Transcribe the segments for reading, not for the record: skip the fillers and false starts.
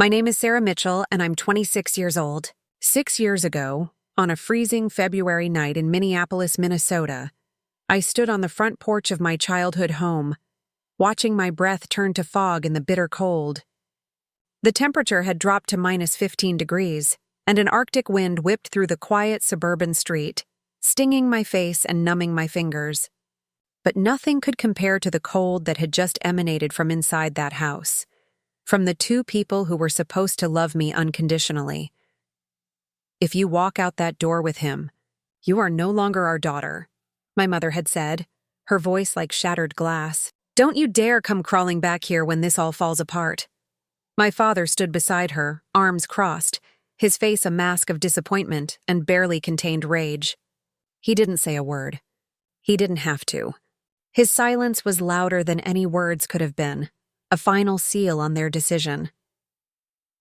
My name is Sarah Mitchell, and I'm 26 years old. 6 years ago, on a freezing February night in Minneapolis, Minnesota, I stood on the front porch of my childhood home, watching my breath turn to fog in the bitter cold. The temperature had dropped to -15 degrees, and an Arctic wind whipped through the quiet suburban street, stinging my face and numbing my fingers. But nothing could compare to the cold that had just emanated from inside that house, from the two people who were supposed to love me unconditionally. "If you walk out that door with him, you are no longer our daughter," my mother had said, her voice like shattered glass. "Don't you dare come crawling back here when this all falls apart." My father stood beside her, arms crossed, his face a mask of disappointment and barely contained rage. He didn't say a word. He didn't have to. His silence was louder than any words could have been, a final seal on their decision.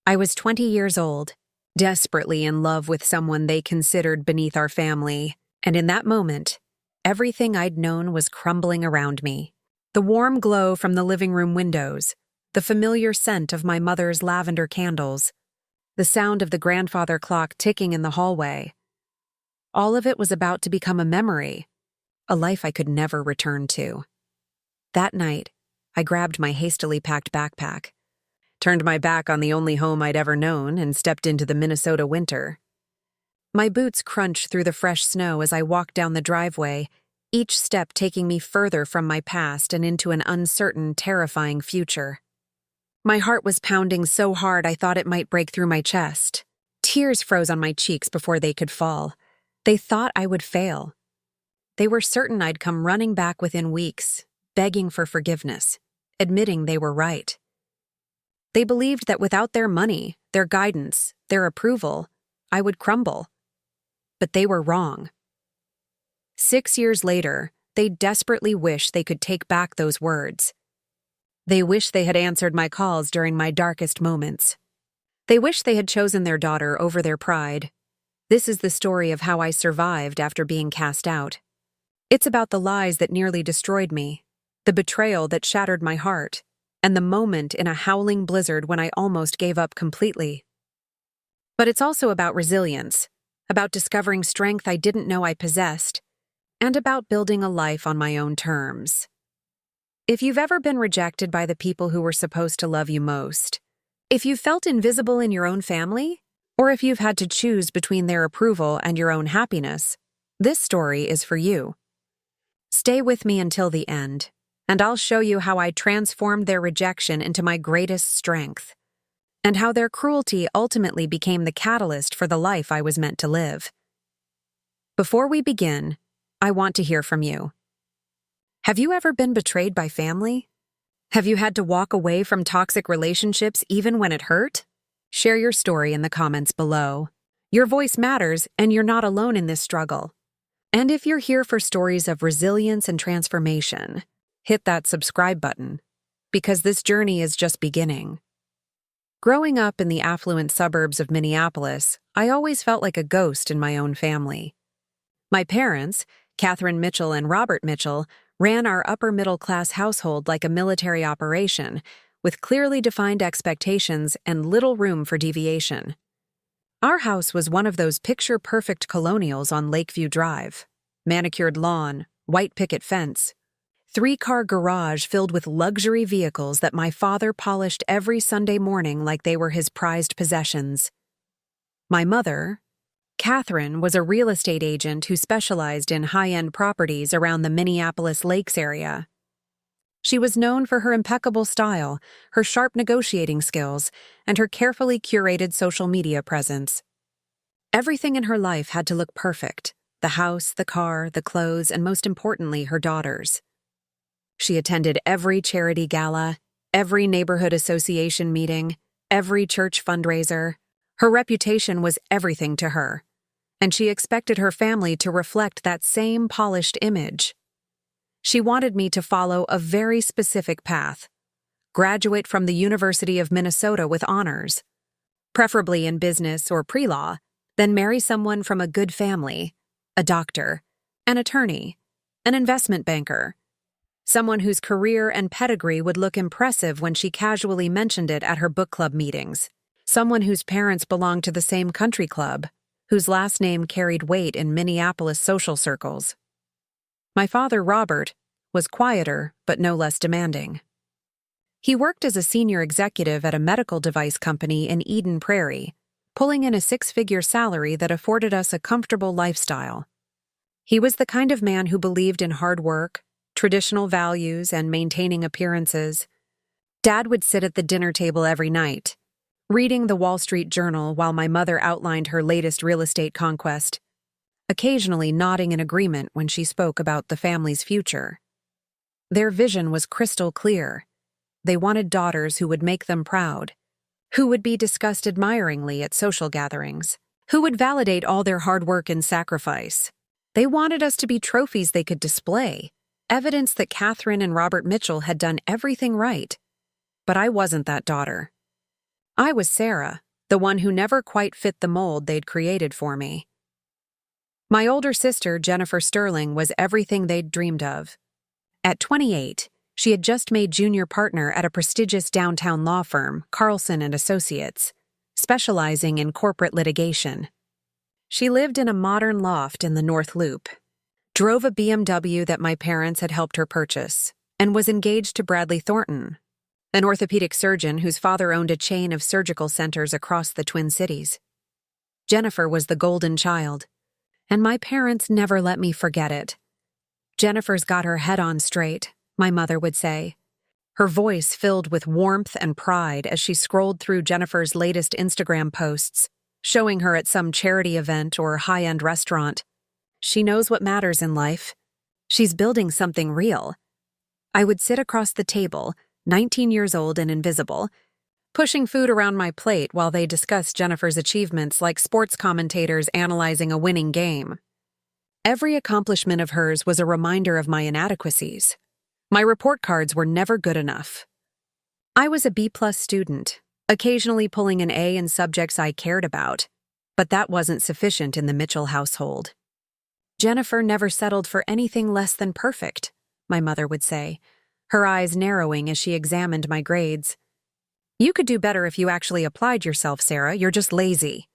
I was 20 years old, desperately in love with someone they considered beneath our family, and in that moment, everything I'd known was crumbling around me. The warm glow from the living room windows, the familiar scent of my mother's lavender candles, the sound of the grandfather clock ticking in the hallway. All of it was about to become a memory, a life I could never return to. That night, I grabbed my hastily packed backpack, turned my back on the only home I'd ever known, and stepped into the Minnesota winter. My boots crunched through the fresh snow as I walked down the driveway, each step taking me further from my past and into an uncertain, terrifying future. My heart was pounding so hard I thought it might break through my chest. Tears froze on my cheeks before they could fall. They thought I would fail. They were certain I'd come running back within weeks, begging for forgiveness, admitting they were right. They believed that without their money, their guidance, their approval, I would crumble. But they were wrong. 6 years later, they desperately wish they could take back those words. They wish they had answered my calls during my darkest moments. They wish they had chosen their daughter over their pride. This is the story of how I survived after being cast out. It's about the lies that nearly destroyed me, the betrayal that shattered my heart, and the moment in a howling blizzard when I almost gave up completely. But it's also about resilience, about discovering strength I didn't know I possessed, and about building a life on my own terms. If you've ever been rejected by the people who were supposed to love you most, if you felt invisible in your own family, or if you've had to choose between their approval and your own happiness, this story is for you. Stay with me until the end, and I'll show you how I transformed their rejection into my greatest strength, and how their cruelty ultimately became the catalyst for the life I was meant to live. Before we begin, I want to hear from you. Have you ever been betrayed by family? Have you had to walk away from toxic relationships even when it hurt? Share your story in the comments below. Your voice matters, and you're not alone in this struggle. And if you're here for stories of resilience and transformation, hit that subscribe button, because this journey is just beginning. Growing up in the affluent suburbs of Minneapolis, I always felt like a ghost in my own family. My parents, Catherine Mitchell and Robert Mitchell, ran our upper-middle-class household like a military operation, with clearly defined expectations and little room for deviation. Our house was one of those picture-perfect colonials on Lakeview Drive. Manicured lawn, white picket fence, 3-car garage filled with luxury vehicles that my father polished every Sunday morning like they were his prized possessions. My mother, Catherine, was a real estate agent who specialized in high-end properties around the Minneapolis Lakes area. She was known for her impeccable style, her sharp negotiating skills, and her carefully curated social media presence. Everything in her life had to look perfect: the house, the car, the clothes, and most importantly, her daughters. She attended every charity gala, every neighborhood association meeting, every church fundraiser. Her reputation was everything to her, and she expected her family to reflect that same polished image. She wanted me to follow a very specific path: graduate from the University of Minnesota with honors, preferably in business or pre-law, then marry someone from a good family, a doctor, an attorney, an investment banker, someone whose career and pedigree would look impressive when she casually mentioned it at her book club meetings. someone whose parents belonged to the same country club, whose last name carried weight in Minneapolis social circles. My father, Robert, was quieter but no less demanding. He worked as a senior executive at a medical device company in Eden Prairie, pulling in a six-figure salary that afforded us a comfortable lifestyle. He was the kind of man who believed in hard work, traditional values, and maintaining appearances. Dad would sit at the dinner table every night, reading the Wall Street Journal while my mother outlined her latest real estate conquest, occasionally nodding in agreement when she spoke about the family's future. Their vision was crystal clear. They wanted daughters who would make them proud, who would be discussed admiringly at social gatherings, who would validate all their hard work and sacrifice. They wanted us to be trophies they could display, evidence that Catherine and Robert Mitchell had done everything right. But I wasn't that daughter. I was Sarah, the one who never quite fit the mold they'd created for me. My older sister, Jennifer Sterling, was everything they'd dreamed of. At 28, she had just made junior partner at a prestigious downtown law firm, Carlson & Associates, specializing in corporate litigation. She lived in a modern loft in the North Loop, drove a BMW that my parents had helped her purchase, and was engaged to Bradley Thornton, an orthopedic surgeon whose father owned a chain of surgical centers across the Twin Cities. Jennifer was the golden child, and my parents never let me forget it. Jennifer's got her head on straight, my mother would say, her voice filled with warmth and pride as she scrolled through Jennifer's latest Instagram posts, showing her at some charity event or high-end restaurant. She knows what matters in life. She's building something real. I would sit across the table, 19 years old and invisible, pushing food around my plate while they discussed Jennifer's achievements like sports commentators analyzing a winning game. Every accomplishment of hers was a reminder of my inadequacies. My report cards were never good enough. I was a B+ student, occasionally pulling an A in subjects I cared about, but that wasn't sufficient in the Mitchell household. Jennifer never settled for anything less than perfect, my mother would say, her eyes narrowing as she examined my grades. You could do better if you actually applied yourself, Sarah. You're just lazy.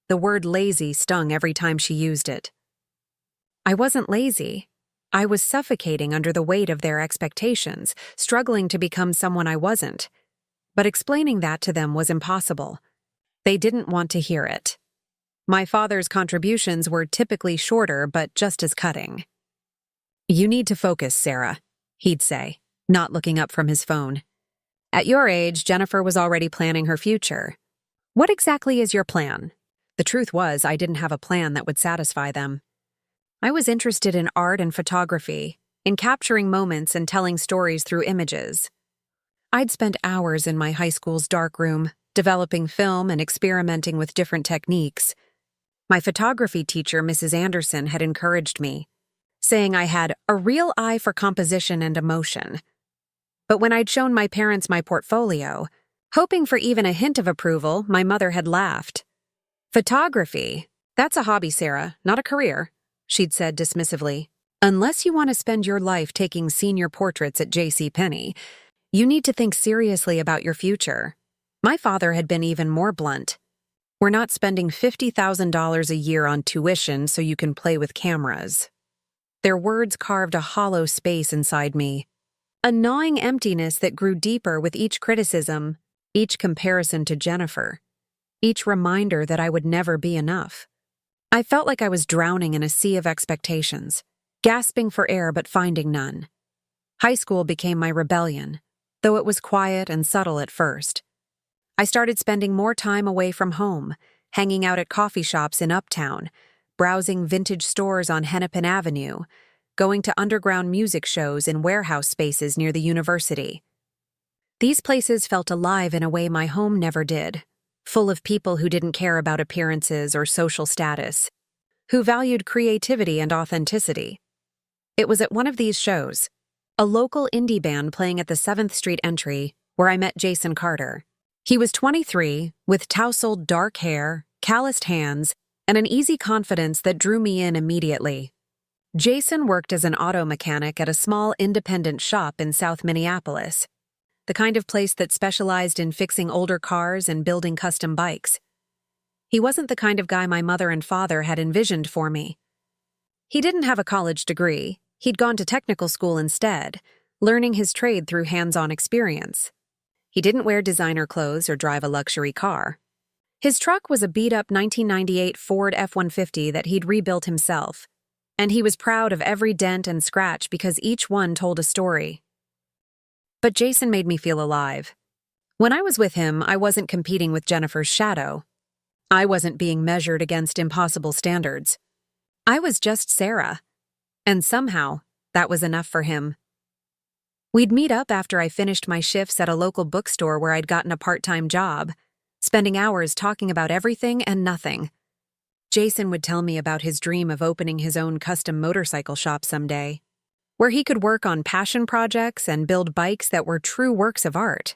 The word lazy stung every time she used it. I wasn't lazy. I was suffocating under the weight of their expectations, struggling to become someone I wasn't. But explaining that to them was impossible. They didn't want to hear it. My father's contributions were typically shorter but just as cutting. You need to focus, Sarah, he'd say, not looking up from his phone. At your age, Jennifer was already planning her future. What exactly is your plan? The truth was, I didn't have a plan that would satisfy them. I was interested in art and photography, in capturing moments and telling stories through images. I'd spent hours in my high school's darkroom, developing film and experimenting with different techniques. My photography teacher, Mrs. Anderson, had encouraged me, saying I had a real eye for composition and emotion. But when I'd shown my parents my portfolio, hoping for even a hint of approval, my mother had laughed. Photography? That's a hobby, Sarah, not a career, she'd said dismissively. Unless you want to spend your life taking senior portraits at JCPenney, you need to think seriously about your future. My father had been even more blunt. We're not spending $50,000 a year on tuition so you can play with cameras. Their words carved a hollow space inside me, a gnawing emptiness that grew deeper with each criticism, each comparison to Jennifer, each reminder that I would never be enough. I felt like I was drowning in a sea of expectations, gasping for air but finding none. High school became my rebellion, though it was quiet and subtle at first. I started spending more time away from home, hanging out at coffee shops in Uptown, browsing vintage stores on Hennepin Avenue, going to underground music shows in warehouse spaces near the university. These places felt alive in a way my home never did, full of people who didn't care about appearances or social status, who valued creativity and authenticity. It was at one of these shows, a local indie band playing at the 7th Street entry, where I met Jason Carter. He was 23, with tousled dark hair, calloused hands, and an easy confidence that drew me in immediately. Jason worked as an auto mechanic at a small independent shop in South Minneapolis. the kind of place that specialized in fixing older cars and building custom bikes. He wasn't the kind of guy my mother and father had envisioned for me. He didn't have a college degree. He'd gone to technical school instead, learning his trade through hands-on experience. He didn't wear designer clothes or drive a luxury car. His truck was a beat-up 1998 Ford F-150 that he'd rebuilt himself, and he was proud of every dent and scratch because each one told a story. But Jason made me feel alive. When I was with him, I wasn't competing with Jennifer's shadow. I wasn't being measured against impossible standards. I was just Sarah, and somehow that was enough for him. We'd meet up after I finished my shifts at a local bookstore where I'd gotten a part-time job, spending hours talking about everything and nothing. Jason would tell me about his dream of opening his own custom motorcycle shop someday, where he could work on passion projects and build bikes that were true works of art.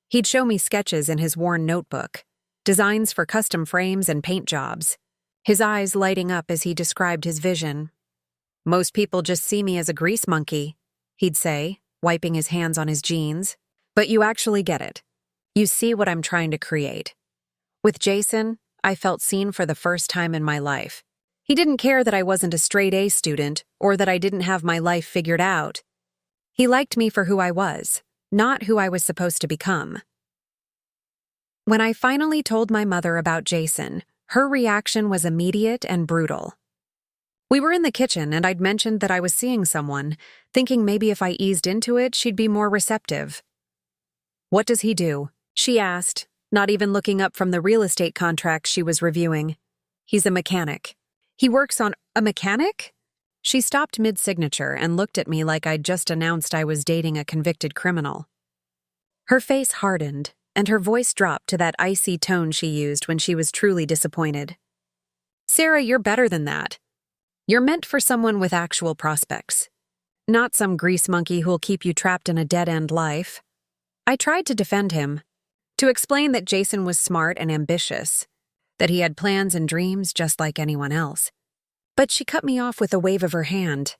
He'd show me sketches in his worn notebook, designs for custom frames and paint jobs, his eyes lighting up as he described his vision. "Most people just see me as a grease monkey," he'd say, wiping his hands on his jeans. "But you actually get it. You see what I'm trying to create." With Jason, I felt seen for the first time in my life. He didn't care that I wasn't a straight-A student or that I didn't have my life figured out. He liked me for who I was, not who I was supposed to become. When I finally told my mother about Jason, her reaction was immediate and brutal. We were in the kitchen and I'd mentioned that I was seeing someone, thinking maybe if I eased into it, she'd be more receptive. "What does he do?" she asked, not even looking up from the real estate contract she was reviewing. "He's a mechanic." "He works on a mechanic?" She stopped mid-signature and looked at me like I'd just announced I was dating a convicted criminal. Her face hardened, and her voice dropped to that icy tone she used when she was truly disappointed. "Sarah, you're better than that. You're meant for someone with actual prospects, not some grease monkey who'll keep you trapped in a dead-end life." I tried to defend him, to explain that Jason was smart and ambitious, that he had plans and dreams just like anyone else. But she cut me off with a wave of her hand.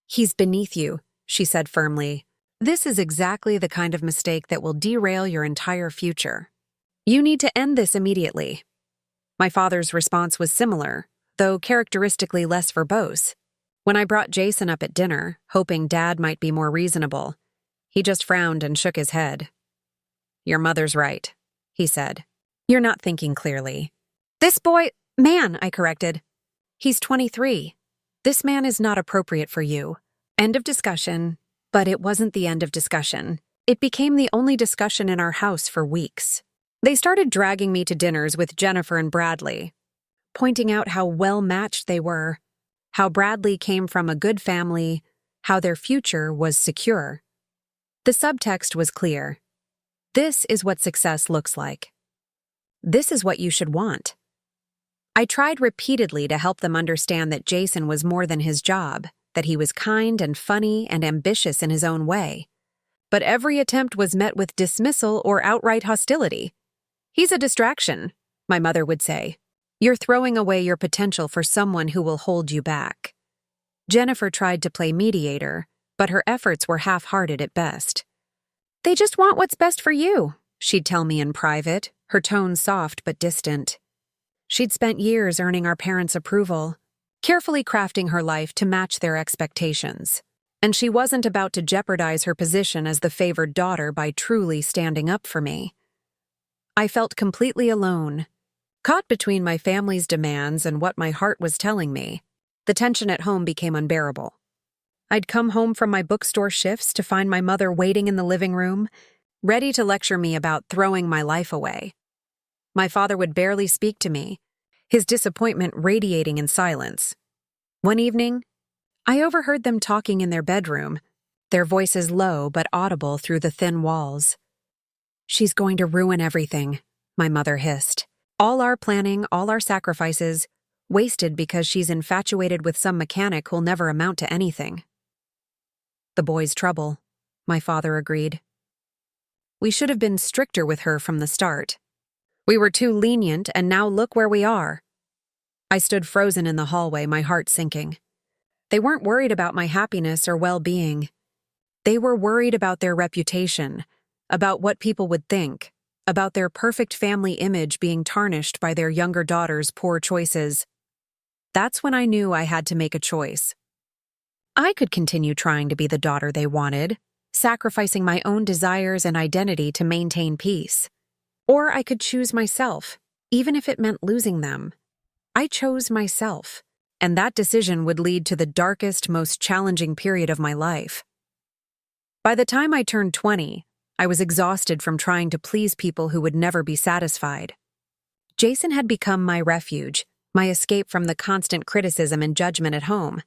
"He's beneath you," she said firmly. "This is exactly the kind of mistake that will derail your entire future. You need to end this immediately." My father's response was similar, though characteristically less verbose. When I brought Jason up at dinner, hoping Dad might be more reasonable, he just frowned and shook his head. "Your mother's right," he said. "You're not thinking clearly." Man, I corrected. "He's 23. This man is not appropriate for you." End of discussion. But it wasn't the end of discussion. It became the only discussion in our house for weeks. They started dragging me to dinners with Jennifer and Bradley, pointing out how well-matched they were, how Bradley came from a good family, how their future was secure. The subtext was clear. This is what success looks like. This is what you should want. I tried repeatedly to help them understand that Jason was more than his job, that he was kind and funny and ambitious in his own way. But every attempt was met with dismissal or outright hostility. "He's a distraction," my mother would say. "You're throwing away your potential for someone who will hold you back." Jennifer tried to play mediator, but her efforts were half-hearted at best. "They just want what's best for you," she'd tell me in private, her tone soft but distant. She'd spent years earning our parents' approval, carefully crafting her life to match their expectations, and she wasn't about to jeopardize her position as the favored daughter by truly standing up for me. I felt completely alone, caught between my family's demands and what my heart was telling me. The tension at home became unbearable. I'd come home from my bookstore shifts to find my mother waiting in the living room, ready to lecture me about throwing my life away. My father would barely speak to me, his disappointment radiating in silence. One evening, I overheard them talking in their bedroom, their voices low but audible through the thin walls. "She's going to ruin everything," my mother hissed. "All our planning, all our sacrifices, wasted because she's infatuated with some mechanic who'll never amount to anything." "The boy's trouble," my father agreed. "We should have been stricter with her from the start. We were too lenient, and now look where we are." I stood frozen in the hallway, my heart sinking. They weren't worried about my happiness or well-being. They were worried about their reputation, about what people would think, about their perfect family image being tarnished by their younger daughter's poor choices. That's when I knew I had to make a choice. I could continue trying to be the daughter they wanted, sacrificing my own desires and identity to maintain peace. Or I could choose myself, even if it meant losing them. I chose myself, and that decision would lead to the darkest, most challenging period of my life. By the time I turned 20, I was exhausted from trying to please people who would never be satisfied. Jason had become my refuge, my escape from the constant criticism and judgment at home.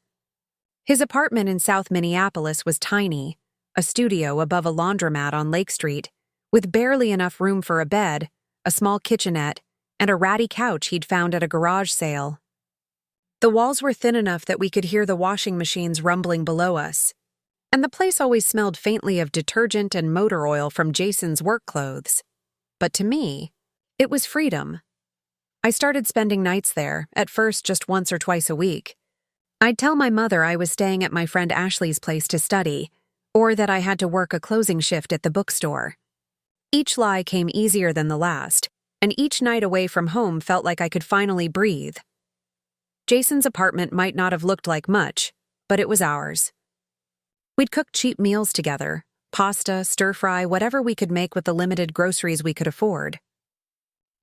His apartment in South Minneapolis was tiny, a studio above a laundromat on Lake Street, with barely enough room for a bed, a small kitchenette, and a ratty couch he'd found at a garage sale. The walls were thin enough that we could hear the washing machines rumbling below us, and the place always smelled faintly of detergent and motor oil from Jason's work clothes. But to me, it was freedom. I started spending nights there, at first just once or twice a week. I'd tell my mother I was staying at my friend Ashley's place to study, or that I had to work a closing shift at the bookstore. Each lie came easier than the last, and each night away from home felt like I could finally breathe. Jason's apartment might not have looked like much, but it was ours. We'd cook cheap meals together, pasta, stir-fry, whatever we could make with the limited groceries we could afford.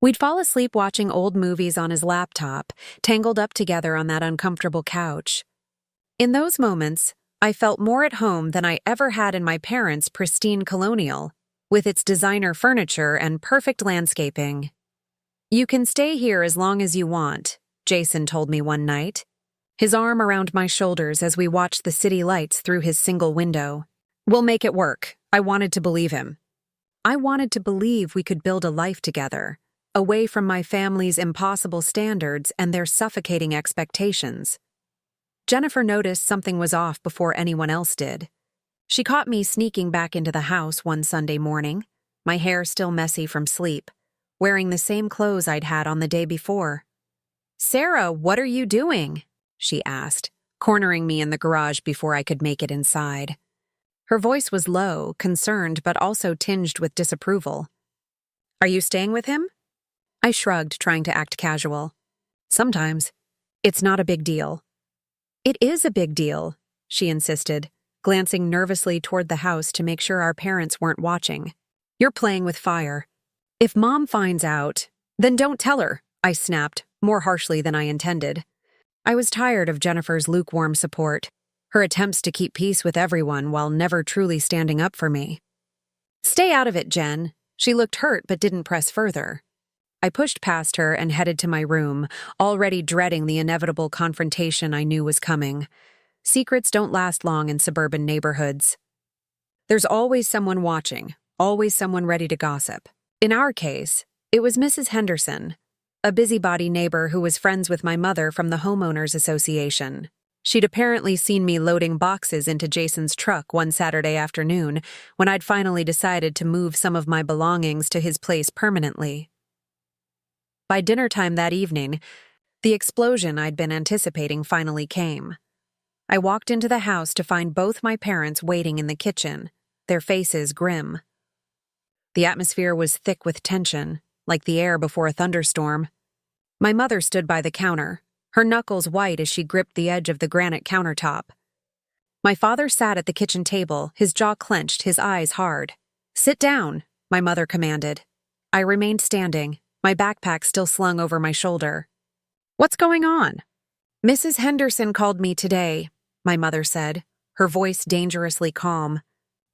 We'd fall asleep watching old movies on his laptop, tangled up together on that uncomfortable couch. In those moments, I felt more at home than I ever had in my parents' pristine colonial, with its designer furniture and perfect landscaping. "You can stay here as long as you want," Jason told me one night, his arm around my shoulders as we watched the city lights through his single window. "We'll make it work." I wanted to believe him. I wanted to believe we could build a life together, away from my family's impossible standards and their suffocating expectations. Jennifer noticed something was off before anyone else did. She caught me sneaking back into the house one Sunday morning, my hair still messy from sleep, wearing the same clothes I'd had on the day before. "Sarah, what are you doing?" she asked, cornering me in the garage before I could make it inside. Her voice was low, concerned, but also tinged with disapproval. "Are you staying with him?" I shrugged, trying to act casual. "Sometimes. It's not a big deal." "It is a big deal," she insisted, glancing nervously toward the house to make sure our parents weren't watching. "You're playing with fire. If Mom finds out, then don't tell her," I snapped, more harshly than I intended. I was tired of Jennifer's lukewarm support, her attempts to keep peace with everyone while never truly standing up for me. "Stay out of it, Jen." She looked hurt but didn't press further. I pushed past her and headed to my room, already dreading the inevitable confrontation I knew was coming. Secrets don't last long in suburban neighborhoods. There's always someone watching, always someone ready to gossip. In our case, it was Mrs. Henderson, a busybody neighbor who was friends with my mother from the homeowners association. She'd apparently seen me loading boxes into Jason's truck one Saturday afternoon when I'd finally decided to move some of my belongings to his place permanently. By dinner time that evening, the explosion I'd been anticipating finally came. I walked into the house to find both my parents waiting in the kitchen, their faces grim. The atmosphere was thick with tension, like the air before a thunderstorm. My mother stood by the counter, her knuckles white as she gripped the edge of the granite countertop. My father sat at the kitchen table, his jaw clenched, his eyes hard. "Sit down," my mother commanded. I remained standing, my backpack still slung over my shoulder. "What's going on?" "Mrs. Henderson called me today," my mother said, her voice dangerously calm.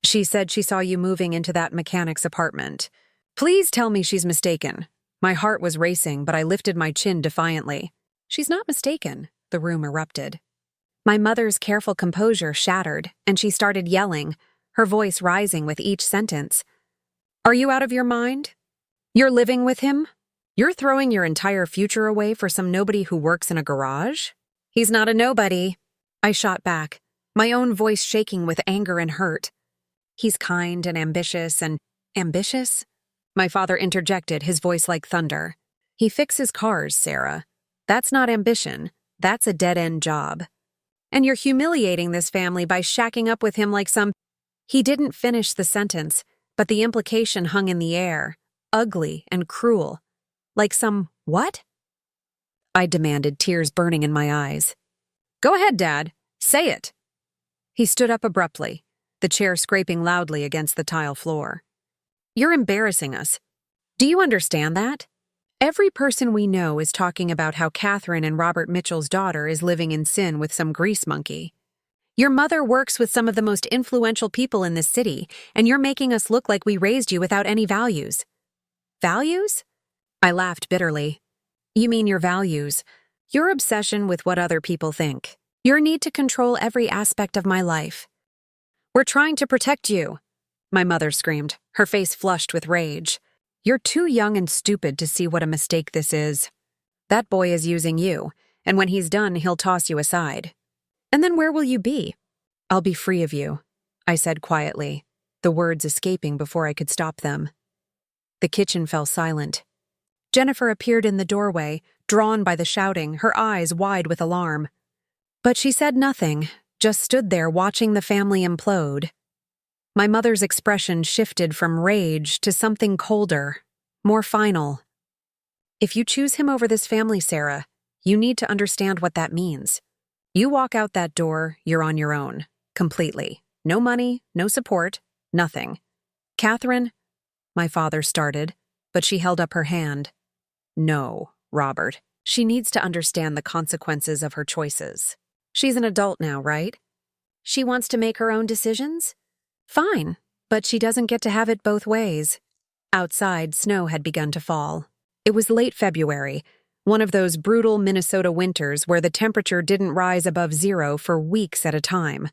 "She said she saw you moving into that mechanic's apartment. Please tell me she's mistaken." My heart was racing, but I lifted my chin defiantly. "She's not mistaken," the room erupted. My mother's careful composure shattered, and she started yelling, her voice rising with each sentence. "Are you out of your mind? You're living with him? You're throwing your entire future away for some nobody who works in a garage? He's not a nobody," I shot back, my own voice shaking with anger and hurt. "He's kind and ambitious and—" "Ambitious?" My father interjected, his voice like thunder. "He fixes cars, Sarah. That's not ambition. That's a dead-end job. And you're humiliating this family by shacking up with him like some—" He didn't finish the sentence, but the implication hung in the air, ugly and cruel. Like some what? I demanded, tears burning in my eyes. Go ahead, Dad. Say it. He stood up abruptly, the chair scraping loudly against the tile floor. You're embarrassing us. Do you understand that? Every person we know is talking about how Catherine and Robert Mitchell's daughter is living in sin with some grease monkey. Your mother works with some of the most influential people in this city, and you're making us look like we raised you without any values. Values? I laughed bitterly. You mean your values. Your obsession with what other people think. Your need to control every aspect of my life. We're trying to protect you, my mother screamed, her face flushed with rage. You're too young and stupid to see what a mistake this is. That boy is using you, and when he's done, he'll toss you aside. And then where will you be? I'll be free of you, I said quietly, the words escaping before I could stop them. The kitchen fell silent. Jennifer appeared in the doorway, drawn by the shouting, her eyes wide with alarm. But she said nothing, just stood there watching the family implode. My mother's expression shifted from rage to something colder, more final. If you choose him over this family, Sarah, you need to understand what that means. You walk out that door, you're on your own, completely. No money, no support, nothing. Catherine, my father started, but she held up her hand. No, Robert. She needs to understand the consequences of her choices. She's an adult now, right? She wants to make her own decisions? Fine, but she doesn't get to have it both ways. Outside, snow had begun to fall. It was late February, one of those brutal Minnesota winters where the temperature didn't rise above 0 for weeks at a time.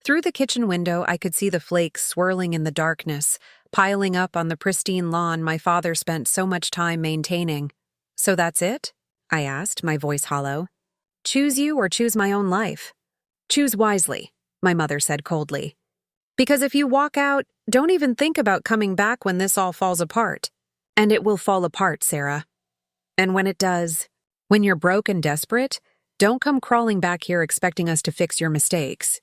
Through the kitchen window, I could see the flakes swirling in the darkness, piling up on the pristine lawn my father spent so much time maintaining. So that's it? I asked, my voice hollow. Choose you or choose my own life? Choose wisely, my mother said coldly. Because if you walk out, don't even think about coming back when this all falls apart. And it will fall apart, Sarah. And when it does, when you're broke and desperate, don't come crawling back here expecting us to fix your mistakes.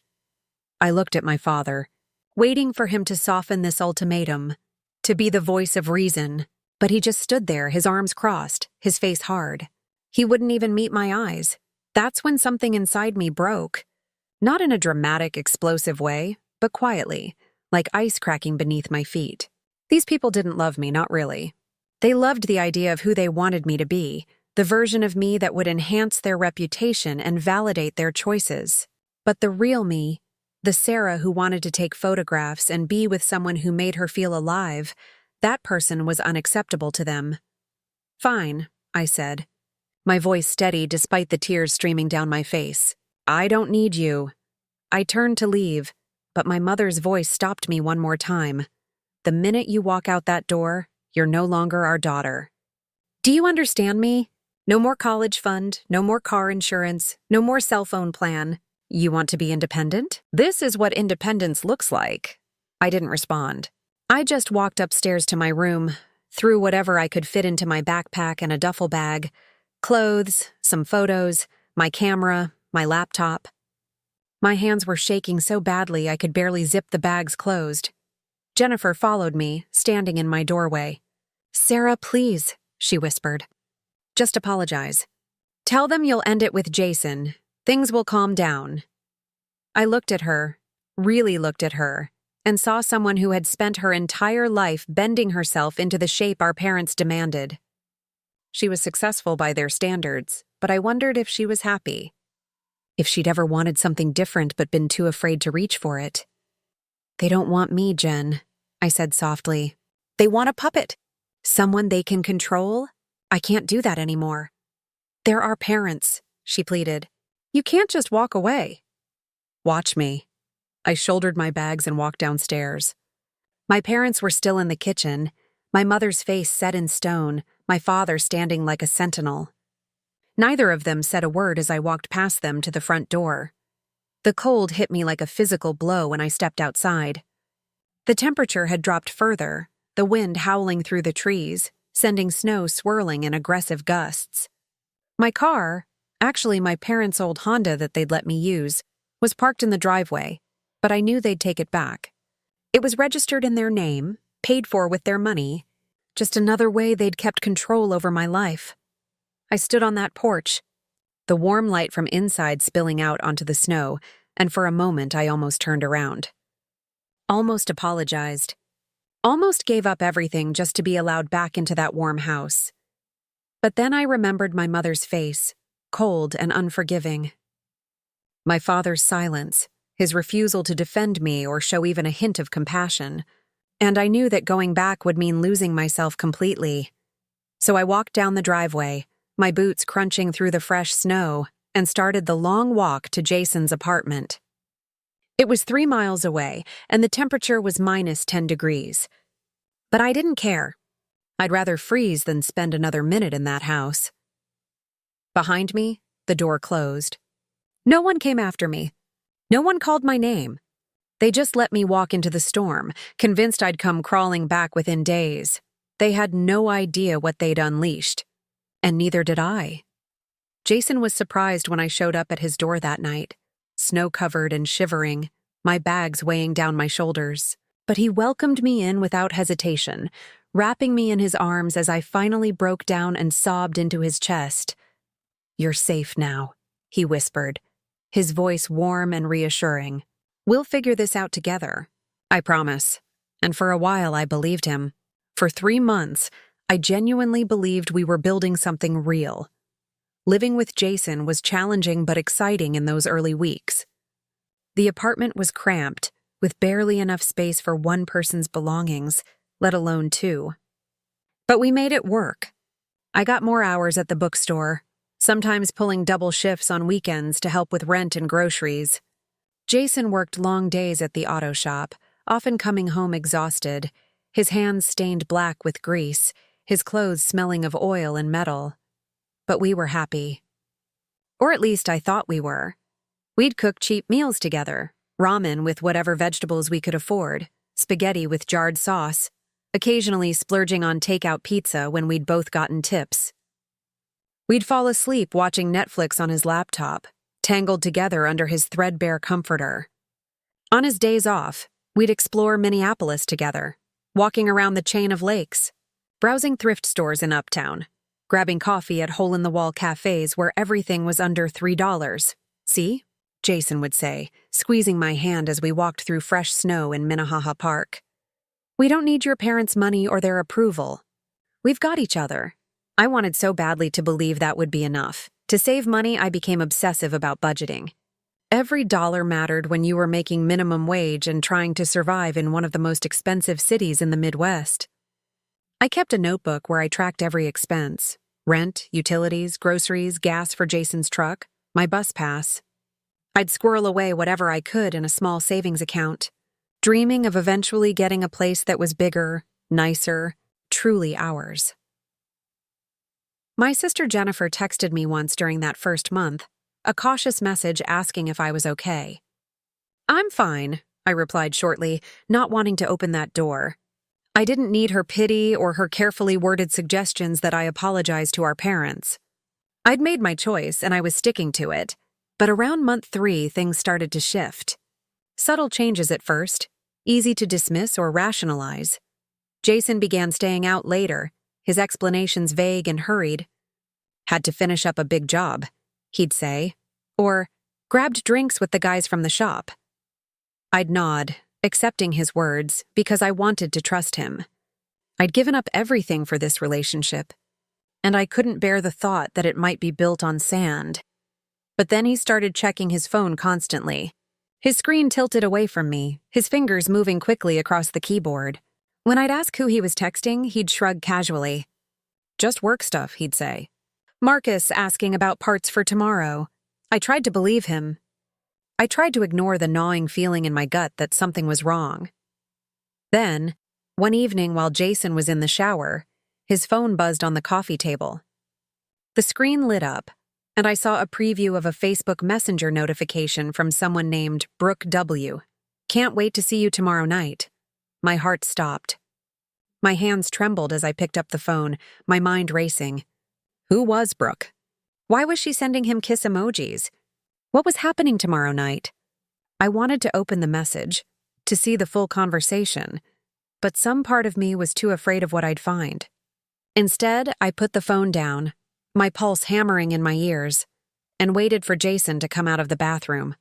I looked at my father, waiting for him to soften this ultimatum, to be the voice of reason, but he just stood there, his arms crossed, his face hard. He wouldn't even meet my eyes. That's when something inside me broke. Not in a dramatic, explosive way, but quietly, like ice cracking beneath my feet. These people didn't love me, not really. They loved the idea of who they wanted me to be, the version of me that would enhance their reputation and validate their choices. But the real me, the Sarah who wanted to take photographs and be with someone who made her feel alive, that person was unacceptable to them. Fine, I said, my voice steady despite the tears streaming down my face. I don't need you. I turned to leave, but my mother's voice stopped me one more time. The minute you walk out that door, you're no longer our daughter. Do you understand me? No more college fund, no more car insurance, no more cell phone plan. You want to be independent? This is what independence looks like. I didn't respond. I just walked upstairs to my room, threw whatever I could fit into my backpack and a duffel bag, clothes, some photos, my camera, my laptop. My hands were shaking so badly I could barely zip the bags closed. Jennifer followed me, standing in my doorway. Sarah, please, she whispered. Just apologize. Tell them you'll end it with Jason. Things will calm down. I looked at her, really looked at her, and saw someone who had spent her entire life bending herself into the shape our parents demanded. She was successful by their standards, but I wondered if she was happy. If she'd ever wanted something different but been too afraid to reach for it. They don't want me, Jen, I said softly. They want a puppet. Someone they can control? I can't do that anymore. They're our parents, she pleaded. You can't just walk away. Watch me. I shouldered my bags and walked downstairs. My parents were still in the kitchen, my mother's face set in stone, my father standing like a sentinel. Neither of them said a word as I walked past them to the front door. The cold hit me like a physical blow when I stepped outside. The temperature had dropped further, the wind howling through the trees, sending snow swirling in aggressive gusts. My car, actually my parents' old Honda that they'd let me use, was parked in the driveway, but I knew they'd take it back. It was registered in their name, paid for with their money. Just another way they'd kept control over my life. I stood on that porch, the warm light from inside spilling out onto the snow, and for a moment I almost turned around. Almost apologized. Almost gave up everything just to be allowed back into that warm house. But then I remembered my mother's face, cold and unforgiving. My father's silence, his refusal to defend me or show even a hint of compassion. And I knew that going back would mean losing myself completely. So I walked down the driveway, my boots crunching through the fresh snow, and started the long walk to Jason's apartment. It was 3 miles away, and the temperature was minus 10 degrees. But I didn't care. I'd rather freeze than spend another minute in that house. Behind me, the door closed. No one came after me. No one called my name. They just let me walk into the storm, convinced I'd come crawling back within days. They had no idea what they'd unleashed. And neither did I. Jason was surprised when I showed up at his door that night, snow-covered and shivering, my bags weighing down my shoulders. But he welcomed me in without hesitation, wrapping me in his arms as I finally broke down and sobbed into his chest. "You're safe now," he whispered, his voice warm and reassuring. "We'll figure this out together, I promise." And for a while I believed him. For 3 months, I genuinely believed we were building something real. Living with Jason was challenging but exciting in those early weeks. The apartment was cramped, with barely enough space for one person's belongings, let alone 2. But we made it work. I got more hours at the bookstore, sometimes pulling double shifts on weekends to help with rent and groceries. Jason worked long days at the auto shop, often coming home exhausted, his hands stained black with grease, his clothes smelling of oil and metal. But we were happy. Or at least I thought we were. We'd cook cheap meals together, ramen with whatever vegetables we could afford, spaghetti with jarred sauce, occasionally splurging on takeout pizza when we'd both gotten tips. We'd fall asleep watching Netflix on his laptop, tangled together under his threadbare comforter. On his days off, we'd explore Minneapolis together, walking around the chain of lakes, browsing thrift stores in Uptown, grabbing coffee at hole-in-the-wall cafes where everything was under $3. "See?" Jason would say, squeezing my hand as we walked through fresh snow in Minnehaha Park. "We don't need your parents' money or their approval. We've got each other." I wanted so badly to believe that would be enough. To save money, I became obsessive about budgeting. Every dollar mattered when you were making minimum wage and trying to survive in one of the most expensive cities in the Midwest. I kept a notebook where I tracked every expense: rent, utilities, groceries, gas for Jason's truck, my bus pass. I'd squirrel away whatever I could in a small savings account, dreaming of eventually getting a place that was bigger, nicer, truly ours. My sister Jennifer texted me once during that first month, a cautious message asking if I was okay. "I'm fine," I replied shortly, not wanting to open that door. I didn't need her pity or her carefully worded suggestions that I apologize to our parents. I'd made my choice and I was sticking to it, but around month 3 things started to shift. Subtle changes at first, easy to dismiss or rationalize. Jason began staying out later, his explanations vague and hurried. "Had to finish up a big job," he'd say, or "grabbed drinks with the guys from the shop." I'd nod, accepting his words, because I wanted to trust him. I'd given up everything for this relationship, and I couldn't bear the thought that it might be built on sand. But then he started checking his phone constantly. His screen tilted away from me, his fingers moving quickly across the keyboard. When I'd ask who he was texting, he'd shrug casually. "Just work stuff," he'd say. "Marcus asking about parts for tomorrow." I tried to believe him. I tried to ignore the gnawing feeling in my gut that something was wrong. Then, one evening while Jason was in the shower, his phone buzzed on the coffee table. The screen lit up, and I saw a preview of a Facebook Messenger notification from someone named Brooke W. "Can't wait to see you tomorrow night." My heart stopped. My hands trembled as I picked up the phone, my mind racing. Who was Brooke? Why was she sending him kiss emojis? What was happening tomorrow night? I wanted to open the message, to see the full conversation, but some part of me was too afraid of what I'd find. Instead, I put the phone down, my pulse hammering in my ears, and waited for Jason to come out of the bathroom.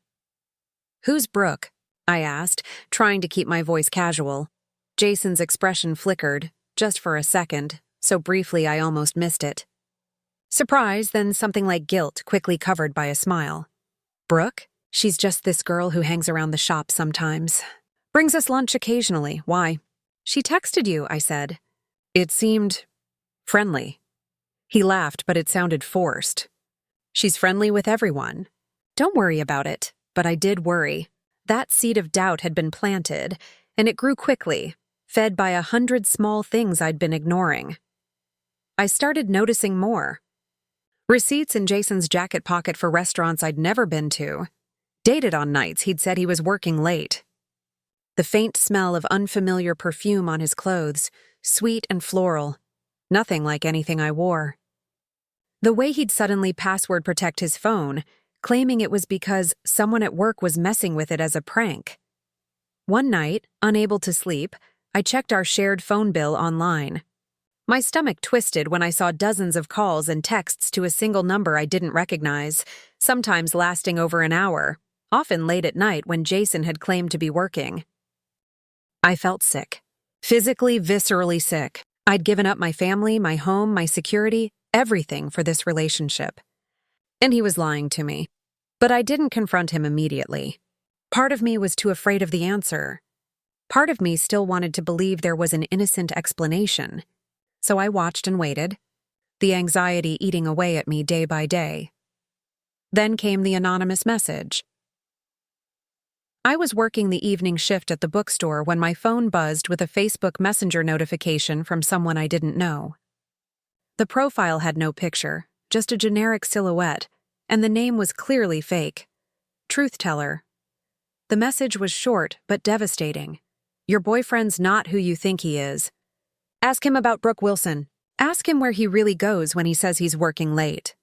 "Who's Brooke?" I asked, trying to keep my voice casual. Jason's expression flickered, just for a second, so briefly I almost missed it. Surprise, then something like guilt, quickly covered by a smile. "Brooke? She's just this girl who hangs around the shop sometimes. Brings us lunch occasionally. Why?" "She texted you," I said. It seemed friendly. He laughed, but it sounded forced. "She's friendly with everyone." Don't worry about it, but I did worry. That seed of doubt had been planted, and it grew quickly, fed by 100 small things I'd been ignoring. I started noticing more. Receipts in Jason's jacket pocket for restaurants I'd never been to. Dated on nights he'd said he was working late. The faint smell of unfamiliar perfume on his clothes, sweet and floral. Nothing like anything I wore. The way he'd suddenly password protect his phone, claiming it was because someone at work was messing with it as a prank. One night, unable to sleep, I checked our shared phone bill online. My stomach twisted when I saw dozens of calls and texts to a single number I didn't recognize, sometimes lasting over an hour, often late at night when Jason had claimed to be working. I felt sick. Physically, viscerally sick. I'd given up my family, my home, my security, everything for this relationship. And he was lying to me. But I didn't confront him immediately. Part of me was too afraid of the answer. Part of me still wanted to believe there was an innocent explanation. So I watched and waited, the anxiety eating away at me day by day. Then came the anonymous message. I was working the evening shift at the bookstore when my phone buzzed with a Facebook Messenger notification from someone I didn't know. The profile had no picture, just a generic silhouette, and the name was clearly fake. Truth teller. The message was short but devastating. "Your boyfriend's not who you think he is. Ask him about Brooke Wilson. Ask him where he really goes when he says he's working late."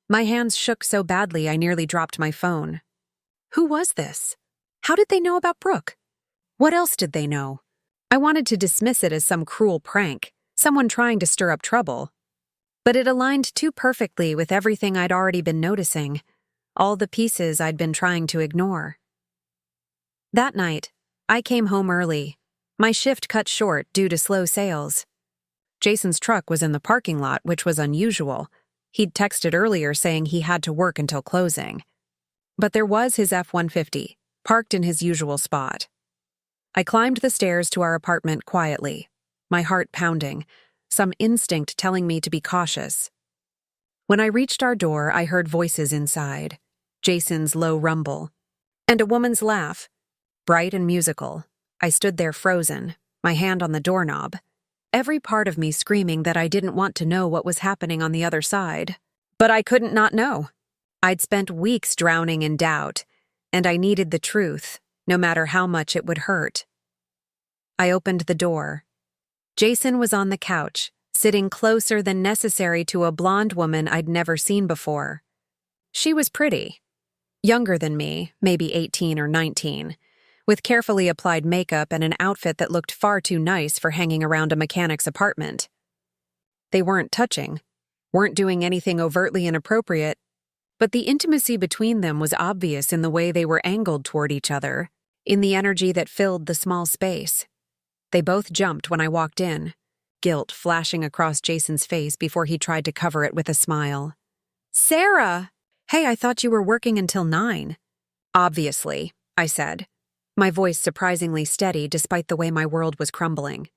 My hands shook so badly I nearly dropped my phone. Who was this? How did they know about Brooke? What else did they know? I wanted to dismiss it as some cruel prank, someone trying to stir up trouble. But it aligned too perfectly with everything I'd already been noticing, all the pieces I'd been trying to ignore. That night, I came home early. My shift cut short due to slow sales. Jason's truck was in the parking lot, which was unusual. He'd texted earlier saying he had to work until closing. But there was his F-150, parked in his usual spot. I climbed the stairs to our apartment quietly, my heart pounding, some instinct telling me to be cautious. When I reached our door, I heard voices inside, Jason's low rumble, and a woman's laugh, bright and musical. I stood there frozen, my hand on the doorknob, every part of me screaming that I didn't want to know what was happening on the other side. But I couldn't not know. I'd spent weeks drowning in doubt, and I needed the truth, no matter how much it would hurt. I opened the door. Jason was on the couch, sitting closer than necessary to a blonde woman I'd never seen before. She was pretty. Younger than me, maybe 18 or 19, with carefully applied makeup and an outfit that looked far too nice for hanging around a mechanic's apartment. They weren't touching, weren't doing anything overtly inappropriate, but the intimacy between them was obvious in the way they were angled toward each other, in the energy that filled the small space. They both jumped when I walked in, guilt flashing across Jason's face before he tried to cover it with a smile. "Sarah! Hey, I thought you were working until 9. "Obviously," I said, my voice surprisingly steady despite the way my world was crumbling.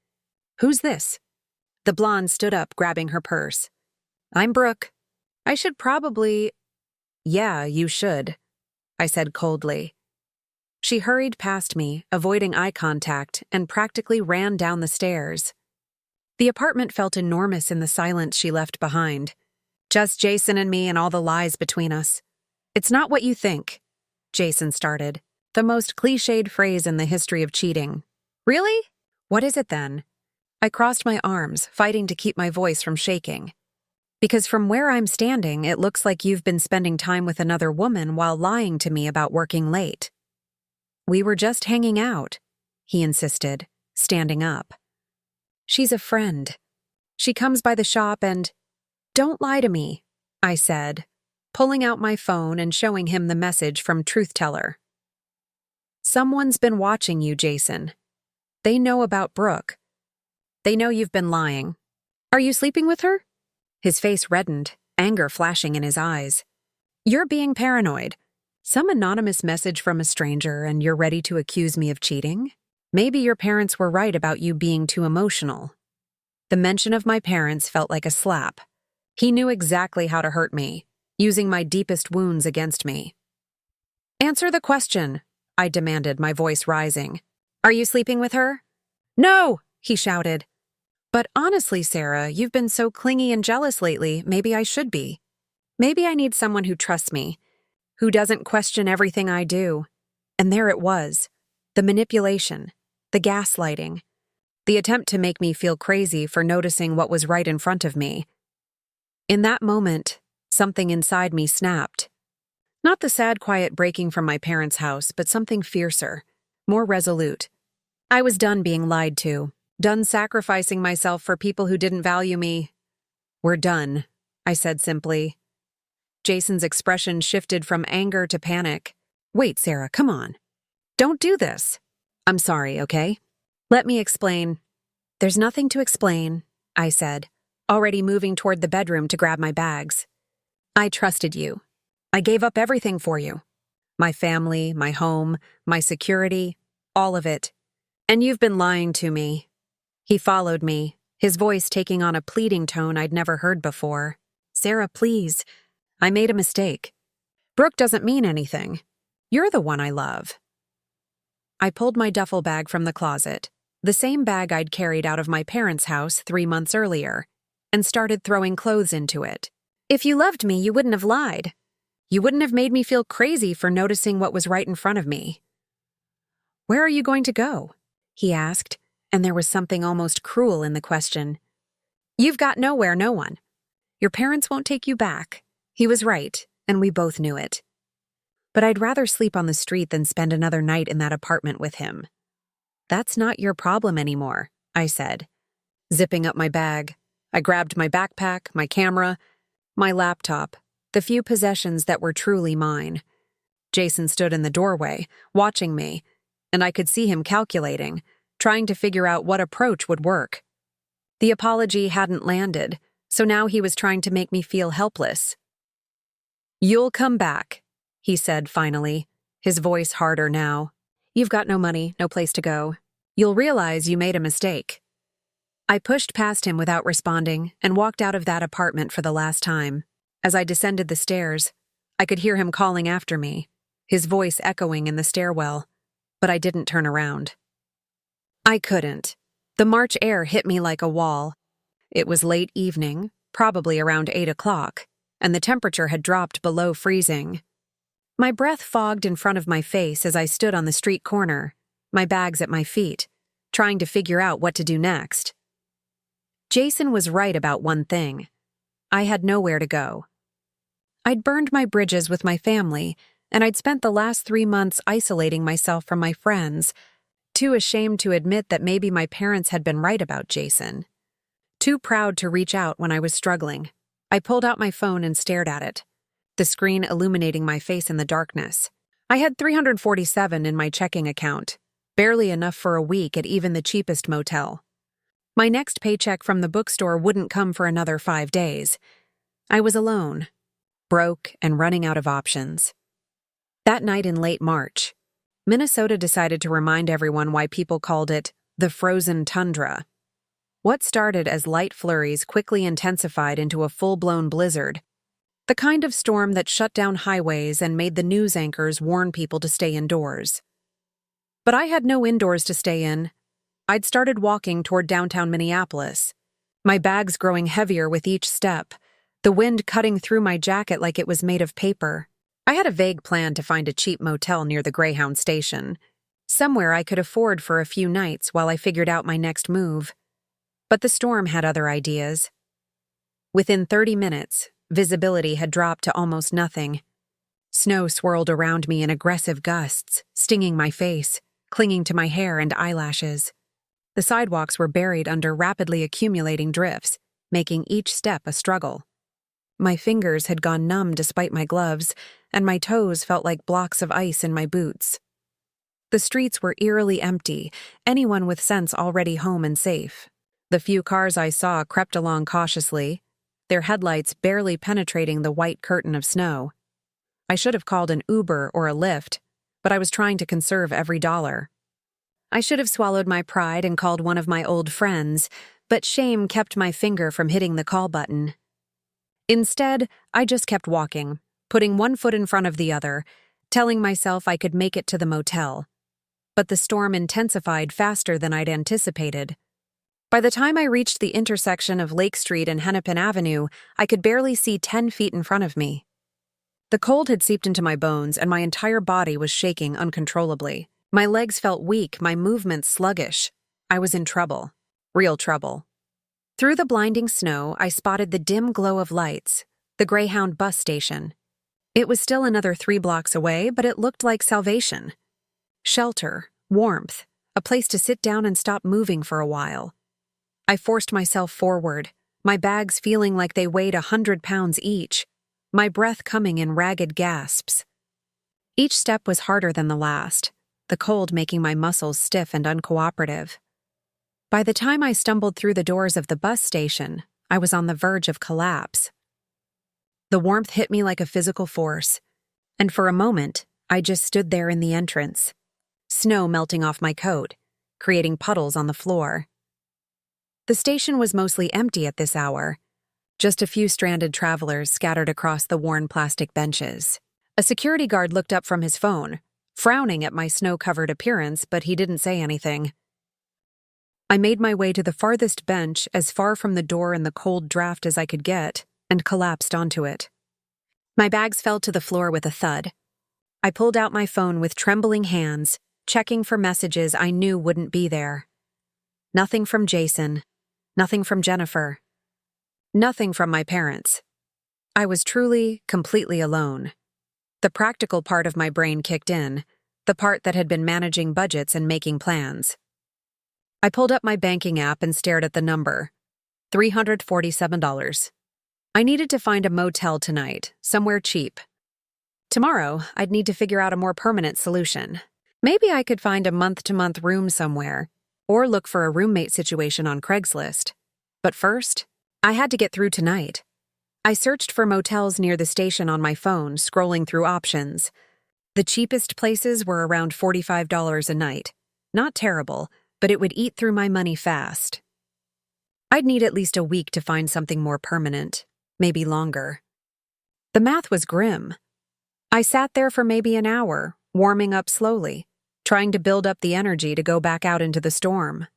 "Who's this?" The blonde stood up, grabbing her purse. "I'm Brooke. I should probably—" "Yeah, you should," I said coldly. She hurried past me, avoiding eye contact, and practically ran down the stairs. The apartment felt enormous in the silence she left behind. Just Jason and me and all the lies between us. "It's not what you think," Jason started, the most cliched phrase in the history of cheating. "Really? What is it then?" I crossed my arms, fighting to keep my voice from shaking. "Because from where I'm standing, it looks like you've been spending time with another woman while lying to me about working late." "We were just hanging out," he insisted, standing up. "She's a friend. She comes by the shop and—" "Don't lie to me," I said, pulling out my phone and showing him the message from Truth Teller. "Someone's been watching you, Jason. They know about Brooke. They know you've been lying. Are you sleeping with her?" His face reddened, anger flashing in his eyes. "You're being paranoid. Some anonymous message from a stranger and you're ready to accuse me of cheating? Maybe your parents were right about you being too emotional." The mention of my parents felt like a slap. He knew exactly how to hurt me, using my deepest wounds against me. "Answer the question," I demanded, my voice rising. "Are you sleeping with her?" "No!" he shouted. "But honestly, Sarah, you've been so clingy and jealous lately, maybe I should be. Maybe I need someone who trusts me, who doesn't question everything I do." And there it was. The manipulation, the gaslighting, the attempt to make me feel crazy for noticing what was right in front of me. In that moment, something inside me snapped. Not the sad quiet breaking from my parents' house, but something fiercer, more resolute. I was done being lied to, done sacrificing myself for people who didn't value me. "We're done," I said simply. Jason's expression shifted from anger to panic. "Wait, Sarah, come on. Don't do this." "I'm sorry, okay? Let me explain." "There's nothing to explain," I said, already moving toward the bedroom to grab my bags. "I trusted you. I gave up everything for you. My family, my home, my security, all of it. And you've been lying to me." He followed me, his voice taking on a pleading tone I'd never heard before. "Sarah, please. I made a mistake. Brooke doesn't mean anything. You're the one I love." I pulled my duffel bag from the closet, the same bag I'd carried out of my parents' house 3 months earlier, and started throwing clothes into it. "If you loved me, you wouldn't have lied. You wouldn't have made me feel crazy for noticing what was right in front of me." "Where are you going to go?" he asked, and there was something almost cruel in the question. "You've got nowhere, no one. Your parents won't take you back." He was right, and we both knew it. But I'd rather sleep on the street than spend another night in that apartment with him. "That's not your problem anymore," I said. Zipping up my bag, I grabbed my backpack, my camera, my laptop, the few possessions that were truly mine. Jason stood in the doorway, watching me, and I could see him calculating, trying to figure out what approach would work. The apology hadn't landed, so now he was trying to make me feel helpless. "You'll come back," he said finally, his voice harder now. "You've got no money, no place to go. You'll realize you made a mistake." I pushed past him without responding and walked out of that apartment for the last time. As I descended the stairs, I could hear him calling after me, his voice echoing in the stairwell, but I didn't turn around. I couldn't. The March air hit me like a wall. It was late evening, probably around 8 o'clock, and the temperature had dropped below freezing. My breath fogged in front of my face as I stood on the street corner, my bags at my feet, trying to figure out what to do next. Jason was right about one thing. I had nowhere to go. I'd burned my bridges with my family, and I'd spent the last 3 months isolating myself from my friends, too ashamed to admit that maybe my parents had been right about Jason. Too proud to reach out when I was struggling. I pulled out my phone and stared at it, the screen illuminating my face in the darkness. I had $347 in my checking account, barely enough for a week at even the cheapest motel. My next paycheck from the bookstore wouldn't come for another 5 days. I was alone, broke and running out of options. That night in late March, Minnesota decided to remind everyone why people called it the frozen tundra. What started as light flurries quickly intensified into a full-blown blizzard, the kind of storm that shut down highways and made the news anchors warn people to stay indoors. But I had no indoors to stay in. I'd started walking toward downtown Minneapolis, my bags growing heavier with each step, the wind cutting through my jacket like it was made of paper. I had a vague plan to find a cheap motel near the Greyhound station, somewhere I could afford for a few nights while I figured out my next move. But the storm had other ideas. Within 30 minutes, visibility had dropped to almost nothing. Snow swirled around me in aggressive gusts, stinging my face, clinging to my hair and eyelashes. The sidewalks were buried under rapidly accumulating drifts, making each step a struggle. My fingers had gone numb despite my gloves, and my toes felt like blocks of ice in my boots. The streets were eerily empty, anyone with sense already home and safe. The few cars I saw crept along cautiously, their headlights barely penetrating the white curtain of snow. I should have called an Uber or a Lyft, but I was trying to conserve every dollar. I should have swallowed my pride and called one of my old friends, but shame kept my finger from hitting the call button. Instead, I just kept walking, putting one foot in front of the other, telling myself I could make it to the motel. But the storm intensified faster than I'd anticipated. By the time I reached the intersection of Lake Street and Hennepin Avenue, I could barely see 10 feet in front of me. The cold had seeped into my bones, and my entire body was shaking uncontrollably. My legs felt weak, my movements sluggish. I was in trouble. Real trouble. Through the blinding snow, I spotted the dim glow of lights, the Greyhound bus station. It was still another 3 blocks away, but it looked like salvation. Shelter, warmth, a place to sit down and stop moving for a while. I forced myself forward, my bags feeling like they weighed 100 pounds each, my breath coming in ragged gasps. Each step was harder than the last, the cold making my muscles stiff and uncooperative. By the time I stumbled through the doors of the bus station, I was on the verge of collapse. The warmth hit me like a physical force, and for a moment, I just stood there in the entrance, snow melting off my coat, creating puddles on the floor. The station was mostly empty at this hour, just a few stranded travelers scattered across the worn plastic benches. A security guard looked up from his phone, frowning at my snow-covered appearance, but he didn't say anything. I made my way to the farthest bench, as far from the door and the cold draft as I could get, and collapsed onto it. My bags fell to the floor with a thud. I pulled out my phone with trembling hands, checking for messages I knew wouldn't be there. Nothing from Jason. Nothing from Jennifer. Nothing from my parents. I was truly, completely alone. The practical part of my brain kicked in, the part that had been managing budgets and making plans. I pulled up my banking app and stared at the number. $347. I needed to find a motel tonight, somewhere cheap. Tomorrow, I'd need to figure out a more permanent solution. Maybe I could find a month-to-month room somewhere, or look for a roommate situation on Craigslist. But first, I had to get through tonight. I searched for motels near the station on my phone, scrolling through options. The cheapest places were around $45 a night. Not terrible, but it would eat through my money fast. I'd need at least a week to find something more permanent, maybe longer. The math was grim. I sat there for maybe an hour, warming up slowly, trying to build up the energy to go back out into the storm.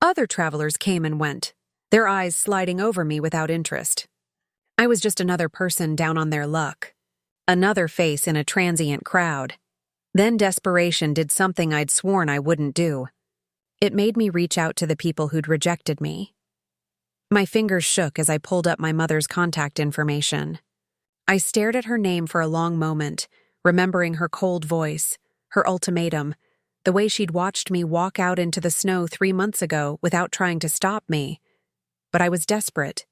Other travelers came and went, their eyes sliding over me without interest. I was just another person down on their luck, another face in a transient crowd. Then desperation did something I'd sworn I wouldn't do. It made me reach out to the people who'd rejected me. My fingers shook as I pulled up my mother's contact information. I stared at her name for a long moment, remembering her cold voice, her ultimatum, the way she'd watched me walk out into the snow 3 months ago without trying to stop me. But I was desperate,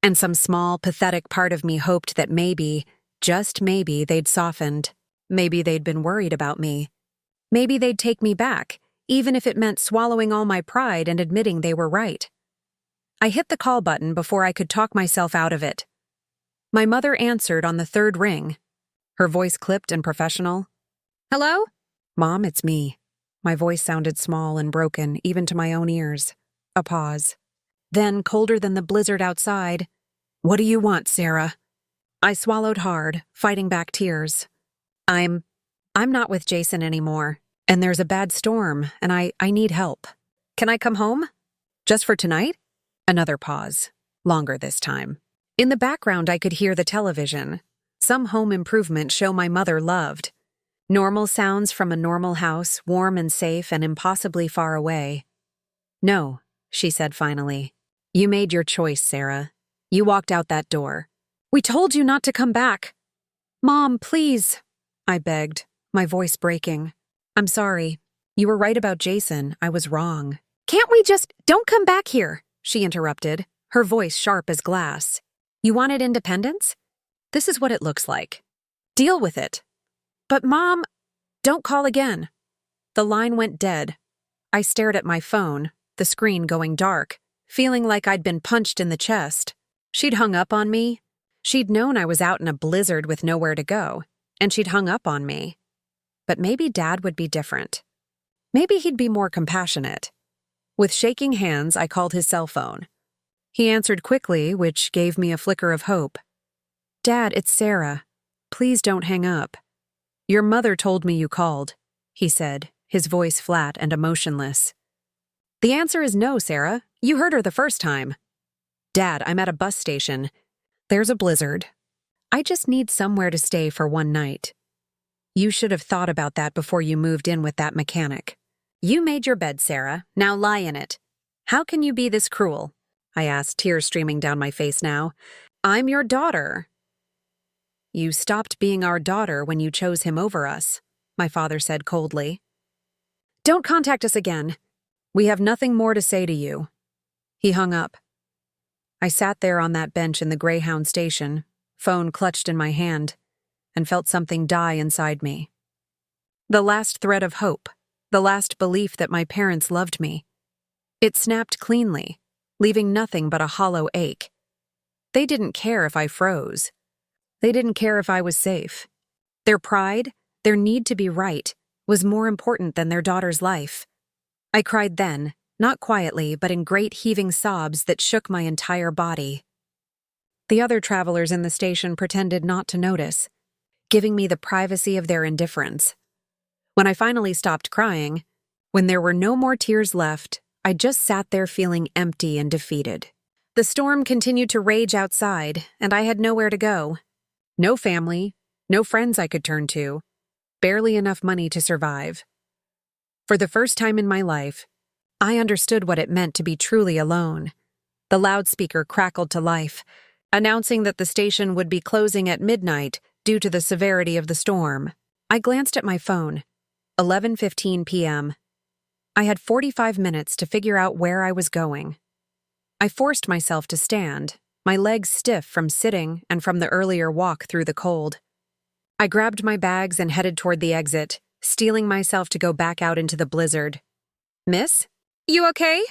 and some small, pathetic part of me hoped that maybe, just maybe, they'd softened. Maybe they'd been worried about me. Maybe they'd take me back, even if it meant swallowing all my pride and admitting they were right. I hit the call button before I could talk myself out of it. My mother answered on the 3rd ring. Her voice clipped and professional. "Hello?" "Mom, it's me." My voice sounded small and broken, even to my own ears. A pause. Then, colder than the blizzard outside, "What do you want, Sarah?" I swallowed hard, fighting back tears. I'm not with Jason anymore, and there's a bad storm, and I need help. Can I come home? Just for tonight? Another pause. Longer this time. In the background, I could hear the television. Some home improvement show my mother loved. Normal sounds from a normal house, warm and safe and impossibly far away. "No," she said finally. "You made your choice, Sarah. You walked out that door. We told you not to come back." "Mom, please," I begged, my voice breaking. "I'm sorry. You were right about Jason. I was wrong. Can't we just— Don't come back here, she interrupted, her voice sharp as glass. You wanted independence? This is what it looks like. Deal with it. But Mom— Don't call again. The line went dead. I stared at my phone, the screen going dark, feeling like I'd been punched in the chest. She'd hung up on me. She'd known I was out in a blizzard with nowhere to go, and she'd hung up on me. But maybe Dad would be different. Maybe he'd be more compassionate. With shaking hands, I called his cell phone. He answered quickly, which gave me a flicker of hope. Dad, it's Sarah. Please don't hang up. Your mother told me you called, he said, his voice flat and emotionless. The answer is no, Sarah. You heard her the first time. Dad, I'm at a bus station. There's a blizzard. I just need somewhere to stay for one night. You should have thought about that before you moved in with that mechanic. You made your bed, Sarah. Now lie in it. How can you be this cruel? I asked, tears streaming down my face now. I'm your daughter. You stopped being our daughter when you chose him over us, my father said coldly. Don't contact us again. We have nothing more to say to you. He hung up. I sat there on that bench in the Greyhound station, phone clutched in my hand, and felt something die inside me. The last thread of hope, the last belief that my parents loved me. It snapped cleanly, leaving nothing but a hollow ache. They didn't care if I froze. They didn't care if I was safe. Their pride, their need to be right, was more important than their daughter's life. I cried then, not quietly, but in great heaving sobs that shook my entire body. The other travelers in the station pretended not to notice, giving me the privacy of their indifference. When I finally stopped crying, when there were no more tears left, I just sat there feeling empty and defeated. The storm continued to rage outside, and I had nowhere to go. No family, no friends I could turn to, barely enough money to survive. For the first time in my life, I understood what it meant to be truly alone. The loudspeaker crackled to life, announcing that the station would be closing at midnight due to the severity of the storm. I glanced at my phone. 11:15 p.m. I had 45 minutes to figure out where I was going. I forced myself to stand, my legs stiff from sitting and from the earlier walk through the cold. I grabbed my bags and headed toward the exit, steeling myself to go back out into the blizzard. Miss? You okay?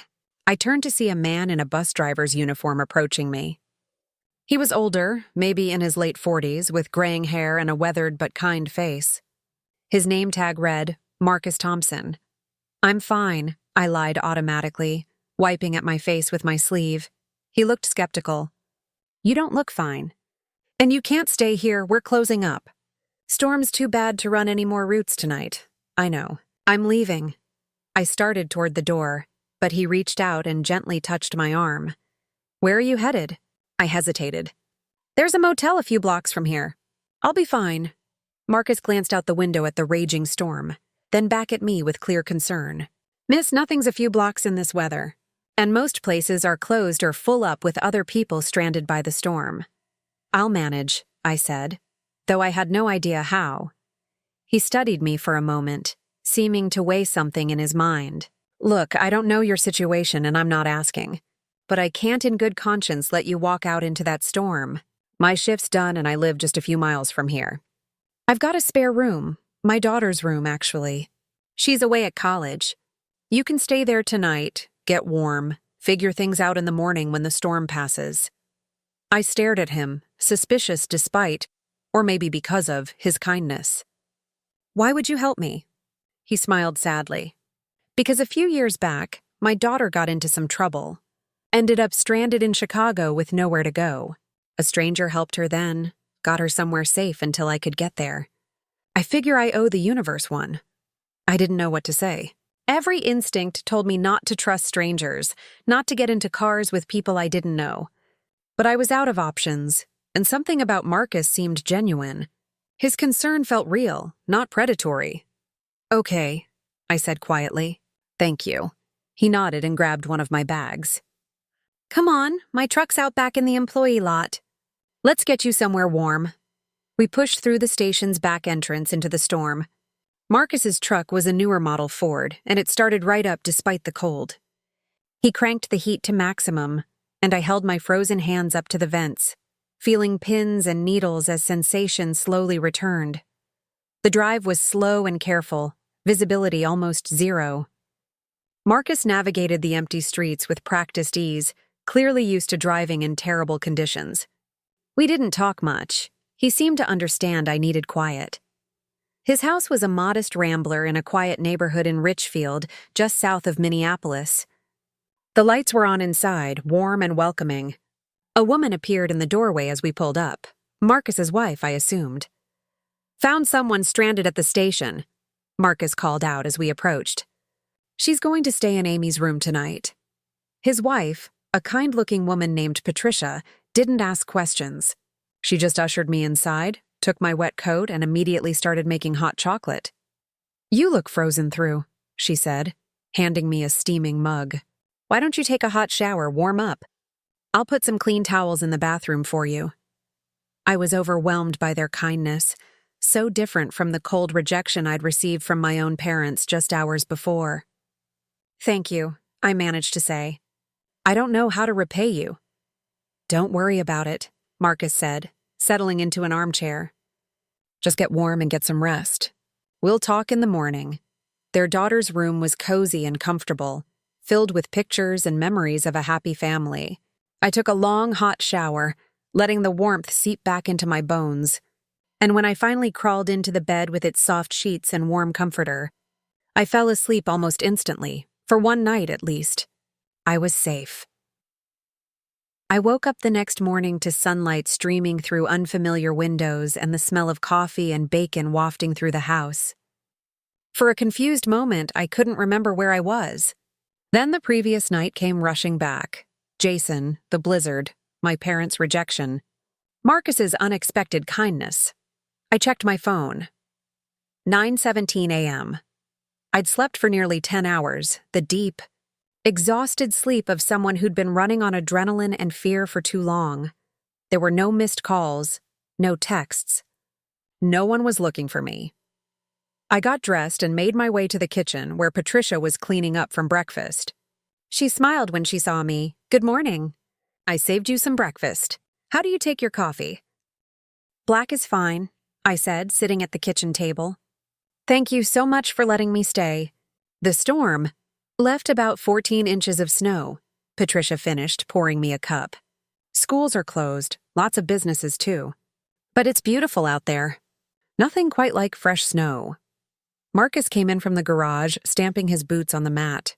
I turned to see a man in a bus driver's uniform approaching me. He was older, maybe in his late 40s, with graying hair and a weathered but kind face. His name tag read, Marcus Thompson. I'm fine, I lied automatically, wiping at my face with my sleeve. He looked skeptical. You don't look fine. And you can't stay here, we're closing up. Storm's too bad to run any more routes tonight. I know. I'm leaving. I started toward the door, but he reached out and gently touched my arm. Where are you headed? I hesitated. There's a motel a few blocks from here. I'll be fine. Marcus glanced out the window at the raging storm, then back at me with clear concern. Miss, nothing's a few blocks in this weather, and most places are closed or full up with other people stranded by the storm. I'll manage, I said, though I had no idea how. He studied me for a moment, seeming to weigh something in his mind. Look, I don't know your situation and I'm not asking, but I can't in good conscience let you walk out into that storm. My shift's done and I live just a few miles from here. I've got a spare room, my daughter's room actually. She's away at college. You can stay there tonight, get warm, figure things out in the morning when the storm passes. I stared at him, suspicious despite, or maybe because of, his kindness. Why would you help me? He smiled sadly. Because a few years back, my daughter got into some trouble. Ended up stranded in Chicago with nowhere to go. A stranger helped her then, got her somewhere safe until I could get there. I figure I owe the universe one. I didn't know what to say. Every instinct told me not to trust strangers, not to get into cars with people I didn't know. But I was out of options, and something about Marcus seemed genuine. His concern felt real, not predatory. Okay, I said quietly. Thank you. He nodded and grabbed one of my bags. Come on, my truck's out back in the employee lot. Let's get you somewhere warm. We pushed through the station's back entrance into the storm. Marcus's truck was a newer model Ford, and it started right up despite the cold. He cranked the heat to maximum, and I held my frozen hands up to the vents, feeling pins and needles as sensation slowly returned. The drive was slow and careful, visibility almost zero. Marcus navigated the empty streets with practiced ease, clearly used to driving in terrible conditions. We didn't talk much. He seemed to understand I needed quiet. His house was a modest rambler in a quiet neighborhood in Richfield, just south of Minneapolis. The lights were on inside, warm and welcoming. A woman appeared in the doorway as we pulled up. Marcus's wife, I assumed. "Found someone stranded at the station," Marcus called out as we approached. "She's going to stay in Amy's room tonight." His wife, a kind-looking woman named Patricia, didn't ask questions. She just ushered me inside, took my wet coat, and immediately started making hot chocolate. "You look frozen through," she said, handing me a steaming mug. "Why don't you take a hot shower, warm up? I'll put some clean towels in the bathroom for you." I was overwhelmed by their kindness, so different from the cold rejection I'd received from my own parents just hours before. "Thank you," I managed to say. "I don't know how to repay you." "Don't worry about it," Marcus said, settling into an armchair. "Just get warm and get some rest. We'll talk in the morning." Their daughter's room was cozy and comfortable, filled with pictures and memories of a happy family. I took a long, hot shower, letting the warmth seep back into my bones. And when I finally crawled into the bed with its soft sheets and warm comforter, I fell asleep almost instantly, for one night at least. I was safe. I woke up the next morning to sunlight streaming through unfamiliar windows and the smell of coffee and bacon wafting through the house. For a confused moment, I couldn't remember where I was. Then the previous night came rushing back. Jason, the blizzard, my parents' rejection, Marcus's unexpected kindness. I checked my phone. 9:17 a.m. I'd slept for nearly 10 hours, the deep, exhausted sleep of someone who'd been running on adrenaline and fear for too long. There were no missed calls, no texts. No one was looking for me. I got dressed and made my way to the kitchen where Patricia was cleaning up from breakfast. She smiled when she saw me. "Good morning. I saved you some breakfast. How do you take your coffee?" "Black is fine," I said, sitting at the kitchen table. "Thank you so much for letting me stay." "The storm left about 14 inches of snow," Patricia finished, pouring me a cup. "Schools are closed, lots of businesses too. But it's beautiful out there. Nothing quite like fresh snow." Marcus came in from the garage, stamping his boots on the mat.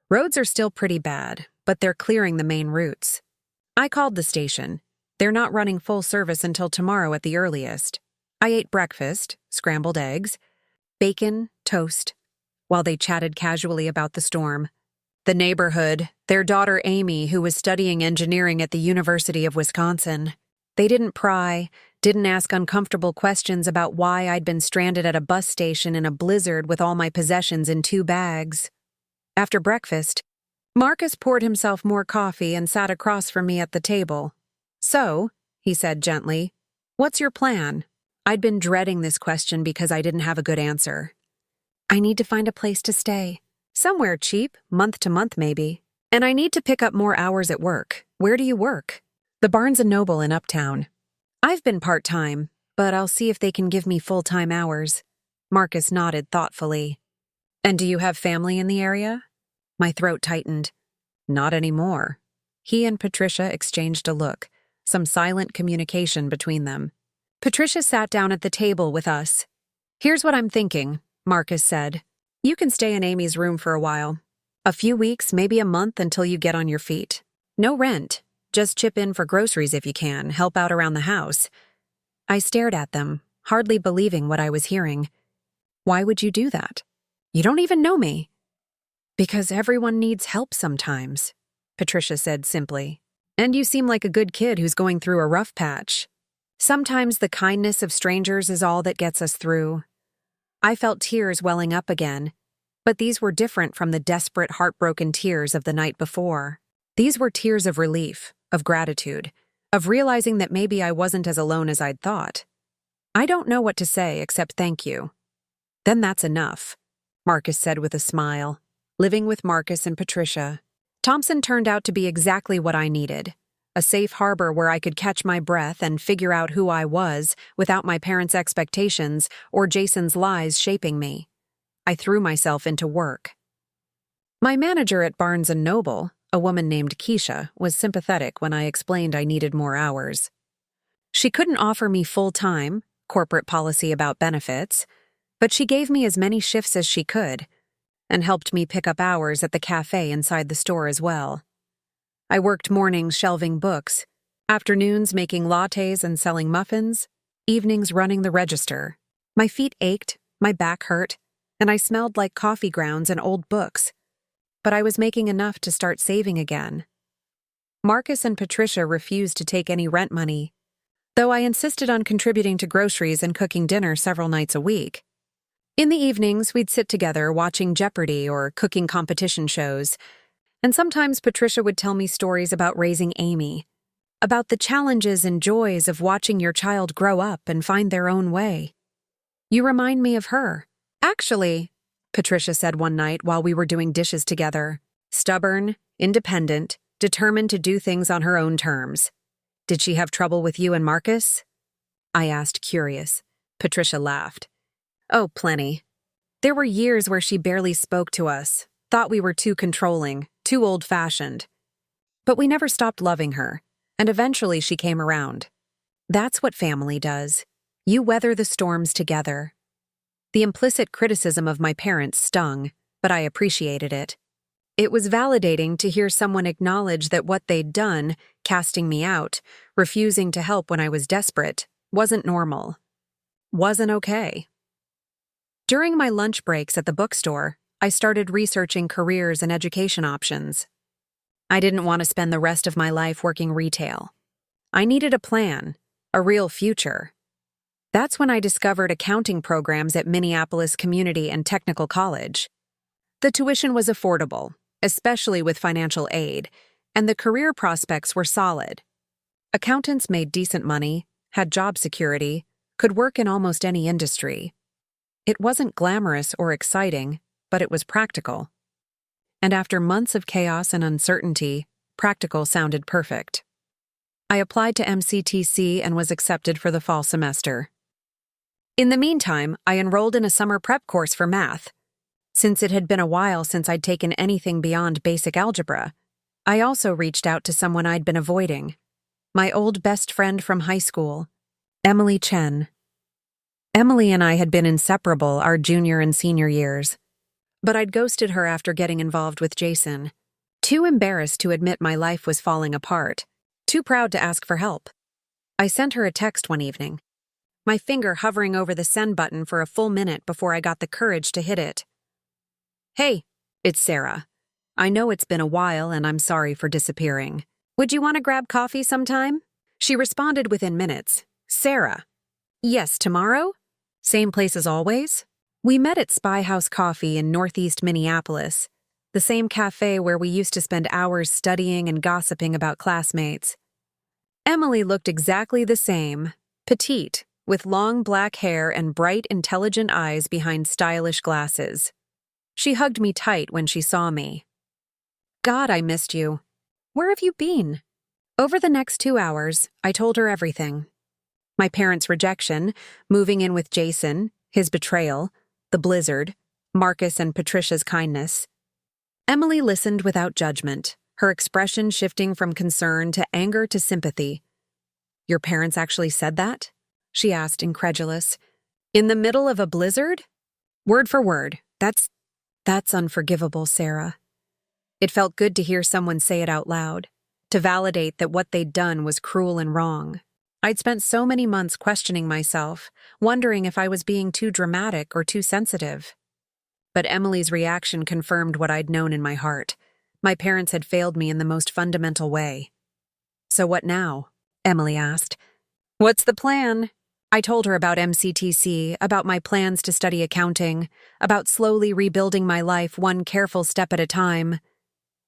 "Roads are still pretty bad, but they're clearing the main routes. I called the station. They're not running full service until tomorrow at the earliest." I ate breakfast, scrambled eggs, bacon, toast, while they chatted casually about the storm. The neighborhood, their daughter Amy, who was studying engineering at the University of Wisconsin. They didn't pry, didn't ask uncomfortable questions about why I'd been stranded at a bus station in a blizzard with all my possessions in 2 bags. After breakfast, Marcus poured himself more coffee and sat across from me at the table. "So," he said gently, "what's your plan?" I'd been dreading this question because I didn't have a good answer. "I need to find a place to stay. Somewhere cheap, month to month maybe. And I need to pick up more hours at work." "Where do you work?" "The Barnes & Noble in Uptown." "I've been part-time, but I'll see if they can give me full-time hours." Marcus nodded thoughtfully. "And do you have family in the area?" My throat tightened. "Not anymore." He and Patricia exchanged a look, some silent communication between them. Patricia sat down at the table with us. "Here's what I'm thinking," Marcus said. "You can stay in Amy's room for a while. A few weeks, maybe a month until you get on your feet. No rent. Just chip in for groceries if you can, help out around the house." I stared at them, hardly believing what I was hearing. "Why would you do that? You don't even know me." "Because everyone needs help sometimes," Patricia said simply. "And you seem like a good kid who's going through a rough patch. Sometimes the kindness of strangers is all that gets us through." I felt tears welling up again, but these were different from the desperate, heartbroken tears of the night before. These were tears of relief, of gratitude, of realizing that maybe I wasn't as alone as I'd thought. "I don't know what to say except thank you." "Then that's enough," Marcus said with a smile. Living with Marcus and Patricia, Thompson turned out to be exactly what I needed. A safe harbor where I could catch my breath and figure out who I was without my parents' expectations or Jason's lies shaping me. I threw myself into work. My manager at Barnes & Noble, a woman named Keisha, was sympathetic when I explained I needed more hours. She couldn't offer me full-time, corporate policy about benefits, but she gave me as many shifts as she could and helped me pick up hours at the cafe inside the store as well. I worked mornings shelving books, afternoons making lattes and selling muffins, evenings running the register. My feet ached, my back hurt, and I smelled like coffee grounds and old books. But I was making enough to start saving again. Marcus and Patricia refused to take any rent money, though I insisted on contributing to groceries and cooking dinner several nights a week. In the evenings, we'd sit together watching Jeopardy or cooking competition shows, and sometimes Patricia would tell me stories about raising Amy, about the challenges and joys of watching your child grow up and find their own way. "You remind me of her." "Actually," Patricia said one night while we were doing dishes together, "stubborn, independent, determined to do things on her own terms. Did she have trouble with you and Marcus?" I asked, curious. Patricia laughed. "Oh, plenty. There were years where she barely spoke to us, thought we were too controlling, too old-fashioned. But we never stopped loving her, and eventually she came around. That's what family does. You weather the storms together." The implicit criticism of my parents stung, but I appreciated it. It was validating to hear someone acknowledge that what they'd done, casting me out, refusing to help when I was desperate, wasn't normal. Wasn't okay. During my lunch breaks at the bookstore, I started researching careers and education options. I didn't want to spend the rest of my life working retail. I needed a plan, a real future. That's when I discovered accounting programs at Minneapolis Community and Technical College. The tuition was affordable, especially with financial aid, and the career prospects were solid. Accountants made decent money, had job security, could work in almost any industry. It wasn't glamorous or exciting, but it was practical. And after months of chaos and uncertainty, practical sounded perfect. I applied to MCTC and was accepted for the fall semester. In the meantime, I enrolled in a summer prep course for math. Since it had been a while since I'd taken anything beyond basic algebra, I also reached out to someone I'd been avoiding. My old best friend from high school, Emily Chen. Emily and I had been inseparable our junior and senior years, but I'd ghosted her after getting involved with Jason. Too embarrassed to admit my life was falling apart, too proud to ask for help. I sent her a text one evening, my finger hovering over the send button for a full minute before I got the courage to hit it. "Hey, it's Sarah. I know it's been a while and I'm sorry for disappearing. Would you want to grab coffee sometime?" She responded within minutes. "Sarah. Yes, tomorrow? Same place as always?" We met at Spy House Coffee in Northeast Minneapolis, the same cafe where we used to spend hours studying and gossiping about classmates. Emily looked exactly the same, petite, with long black hair and bright, intelligent eyes behind stylish glasses. She hugged me tight when she saw me. "God, I missed you. Where have you been?" Over the next 2 hours, I told her everything. My parents' rejection, moving in with Jason, his betrayal, the blizzard, Marcus and Patricia's kindness. Emily listened without judgment, her expression shifting from concern to anger to sympathy. "Your parents actually said that?" she asked, incredulous. "In the middle of a blizzard?" "Word for word. That's unforgivable, Sarah." It felt good to hear someone say it out loud, to validate that what they'd done was cruel and wrong. I'd spent so many months questioning myself, wondering if I was being too dramatic or too sensitive. But Emily's reaction confirmed what I'd known in my heart. My parents had failed me in the most fundamental way. "So what now?" Emily asked. "What's the plan?" I told her about MCTC, about my plans to study accounting, about slowly rebuilding my life one careful step at a time.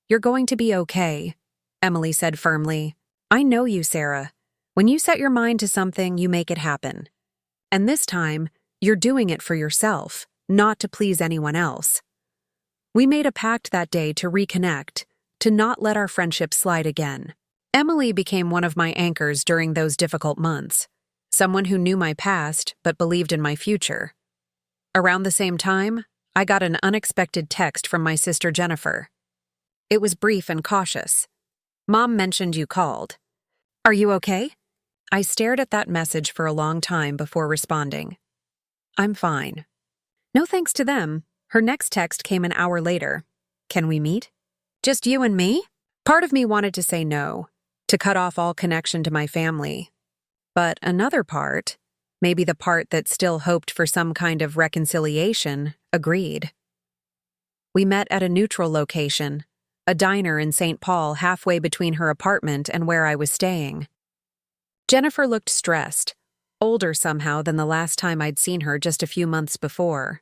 "You're going to be okay," Emily said firmly. "I know you, Sarah. When you set your mind to something, you make it happen. And this time, you're doing it for yourself, not to please anyone else." We made a pact that day to reconnect, to not let our friendship slide again. Emily became one of my anchors during those difficult months, someone who knew my past but believed in my future. Around the same time, I got an unexpected text from my sister Jennifer. It was brief and cautious. "Mom mentioned you called. Are you okay?" I stared at that message for a long time before responding. "I'm fine." No thanks to them, her next text came an hour later. "Can we meet?" "Just you and me?" Part of me wanted to say no, to cut off all connection to my family. But another part, maybe the part that still hoped for some kind of reconciliation, agreed. We met at a neutral location, a diner in St. Paul halfway between her apartment and where I was staying. Jennifer looked stressed, older somehow than the last time I'd seen her just a few months before.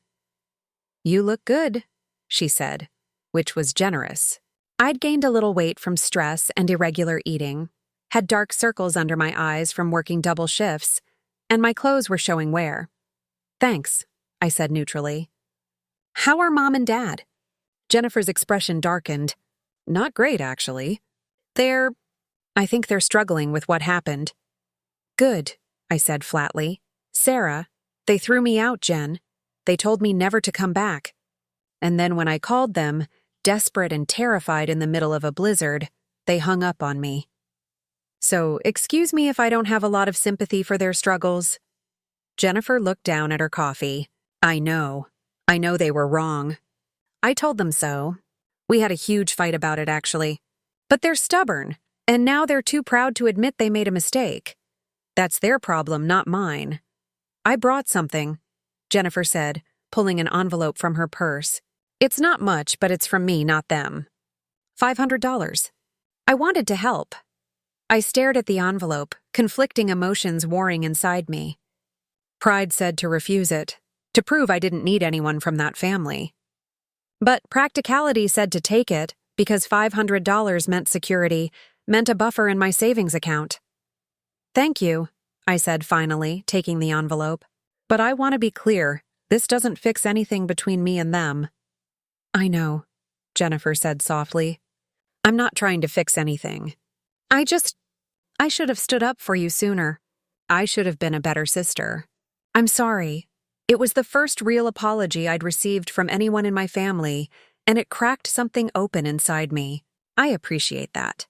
"You look good," she said, which was generous. I'd gained a little weight from stress and irregular eating, had dark circles under my eyes from working double shifts, and my clothes were showing wear. "Thanks," I said neutrally. "How are Mom and Dad?" Jennifer's expression darkened. "Not great, actually. I think they're struggling with what happened." "Good," I said flatly. "Sarah, they threw me out, Jen. They told me never to come back. And then when I called them, desperate and terrified in the middle of a blizzard, they hung up on me. So, excuse me if I don't have a lot of sympathy for their struggles." Jennifer looked down at her coffee. I know they were wrong. I told them so. We had a huge fight about it, actually. But they're stubborn, and now they're too proud to admit they made a mistake. That's their problem, not mine. "I brought something," Jennifer said, pulling an envelope from her purse. "It's not much, but it's from me, not them. $500. I wanted to help. I stared at the envelope, conflicting emotions warring inside me. Pride said to refuse it, to prove I didn't need anyone from that family. But practicality said to take it, because $500 meant security, meant a buffer in my savings account. "Thank you," I said finally, taking the envelope. "But I want to be clear, this doesn't fix anything between me and them." "I know," Jennifer said softly. "I'm not trying to fix anything. I should have stood up for you sooner. I should have been a better sister. I'm sorry. It was the first real apology I'd received from anyone in my family, and it cracked something open inside me. I appreciate that."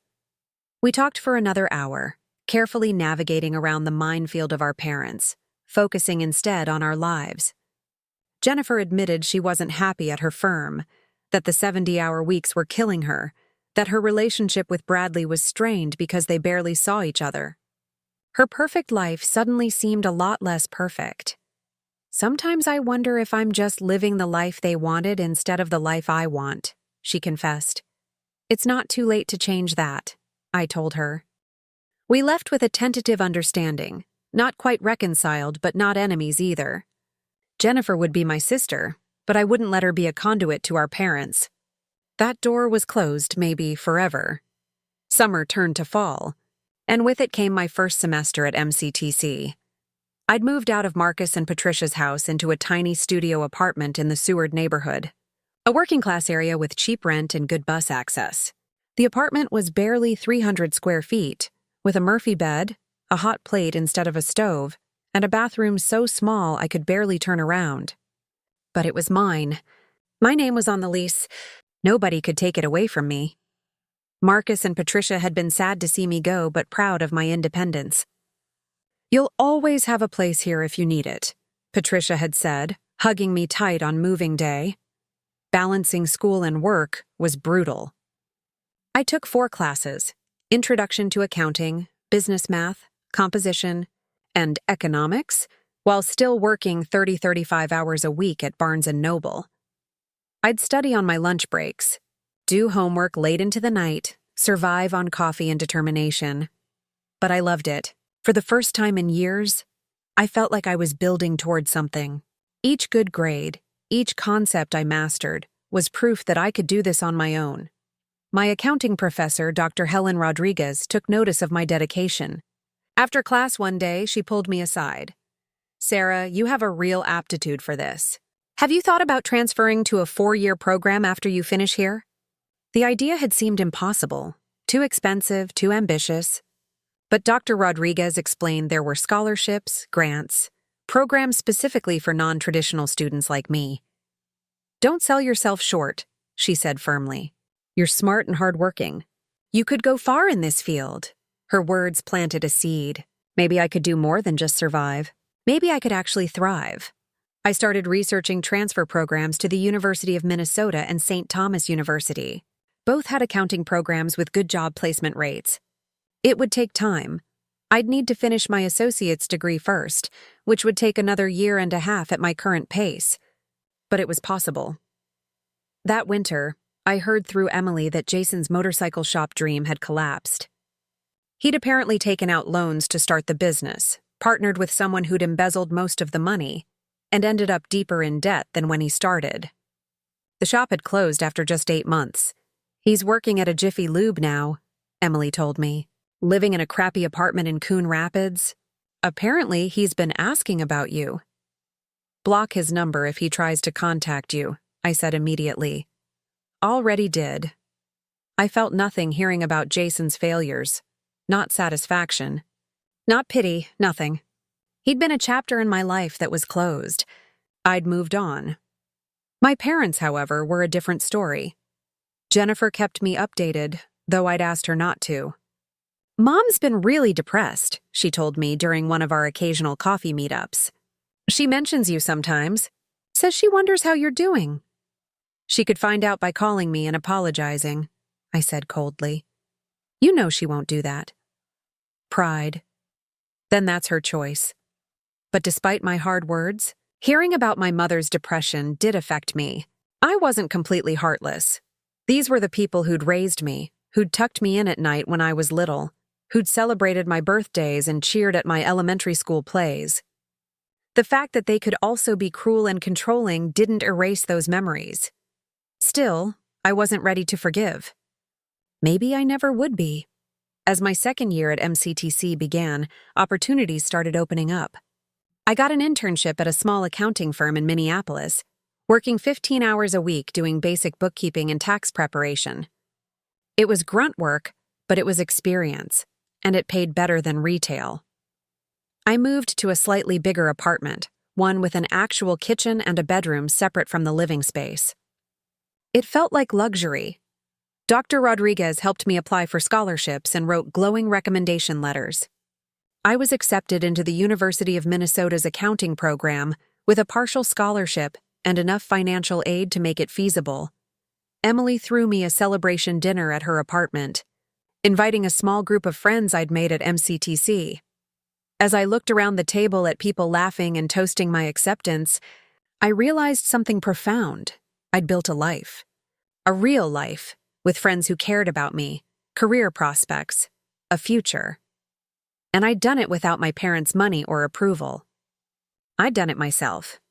We talked for another hour, carefully navigating around the minefield of our parents, focusing instead on our lives. Jennifer admitted she wasn't happy at her firm, that the 70-hour weeks were killing her, that her relationship with Bradley was strained because they barely saw each other. Her perfect life suddenly seemed a lot less perfect. "Sometimes I wonder if I'm just living the life they wanted instead of the life I want," she confessed. "It's not too late to change that," I told her. We left with a tentative understanding, not quite reconciled but not enemies either. Jennifer would be my sister, but I wouldn't let her be a conduit to our parents. That door was closed, maybe forever. Summer turned to fall, and with it came my first semester at MCTC. I'd moved out of Marcus and Patricia's house into a tiny studio apartment in the Seward neighborhood, a working-class area with cheap rent and good bus access. The apartment was barely 300 square feet, with a Murphy bed, a hot plate instead of a stove, and a bathroom so small I could barely turn around. But it was mine. My name was on the lease. Nobody could take it away from me. Marcus and Patricia had been sad to see me go, but proud of my independence. "You'll always have a place here if you need it," Patricia had said, hugging me tight on moving day. Balancing school and work was brutal. I took 4 classes: Introduction to Accounting, Business Math, Composition, and Economics, while still working 35 hours a week at Barnes & Noble. I'd study on my lunch breaks, do homework late into the night, survive on coffee and determination. But I loved it. For the first time in years, I felt like I was building toward something. Each good grade, each concept I mastered, was proof that I could do this on my own. My accounting professor, Dr. Helen Rodriguez, took notice of my dedication. After class one day, she pulled me aside. "Sarah, you have a real aptitude for this. Have you thought about transferring to a 4-year program after you finish here?" The idea had seemed impossible, too expensive, too ambitious. But Dr. Rodriguez explained there were scholarships, grants, programs specifically for non-traditional students like me. "Don't sell yourself short," she said firmly. "You're smart and hardworking. You could go far in this field." Her words planted a seed. Maybe I could do more than just survive. Maybe I could actually thrive. I started researching transfer programs to the University of Minnesota and St. Thomas University. Both had accounting programs with good job placement rates. It would take time. I'd need to finish my associate's degree first, which would take another year and a half at my current pace. But it was possible. That winter, I heard through Emily that Jason's motorcycle shop dream had collapsed. He'd apparently taken out loans to start the business, partnered with someone who'd embezzled most of the money, and ended up deeper in debt than when he started. The shop had closed after just 8 months. "He's working at a Jiffy Lube now," Emily told me. "Living in a crappy apartment in Coon Rapids. Apparently, he's been asking about you." "Block his number if he tries to contact you," I said immediately. Already did. I felt nothing hearing about Jason's failures. Not satisfaction. Not pity, nothing. He'd been a chapter in my life that was closed. I'd moved on. My parents, however, were a different story. Jennifer kept me updated, though I'd asked her not to. "Mom's been really depressed," she told me during one of our occasional coffee meetups. "She mentions you sometimes. Says she wonders how you're doing." "She could find out by calling me and apologizing," I said coldly. "You know she won't do that." Pride. Then that's her choice. But despite my hard words, hearing about my mother's depression did affect me. I wasn't completely heartless. These were the people who'd raised me, who'd tucked me in at night when I was little, who'd celebrated my birthdays and cheered at my elementary school plays. The fact that they could also be cruel and controlling didn't erase those memories. Still, I wasn't ready to forgive. Maybe I never would be. As my second year at MCTC began, opportunities started opening up. I got an internship at a small accounting firm in Minneapolis, working 15 hours a week doing basic bookkeeping and tax preparation. It was grunt work, but it was experience, and it paid better than retail. I moved to a slightly bigger apartment, one with an actual kitchen and a bedroom separate from the living space. It felt like luxury. Dr. Rodriguez helped me apply for scholarships and wrote glowing recommendation letters. I was accepted into the University of Minnesota's accounting program with a partial scholarship and enough financial aid to make it feasible. Emily threw me a celebration dinner at her apartment, inviting a small group of friends I'd made at MCTC. As I looked around the table at people laughing and toasting my acceptance, I realized something profound. I'd built a life. A real life, with friends who cared about me, career prospects, a future. And I'd done it without my parents' money or approval. I'd done it myself.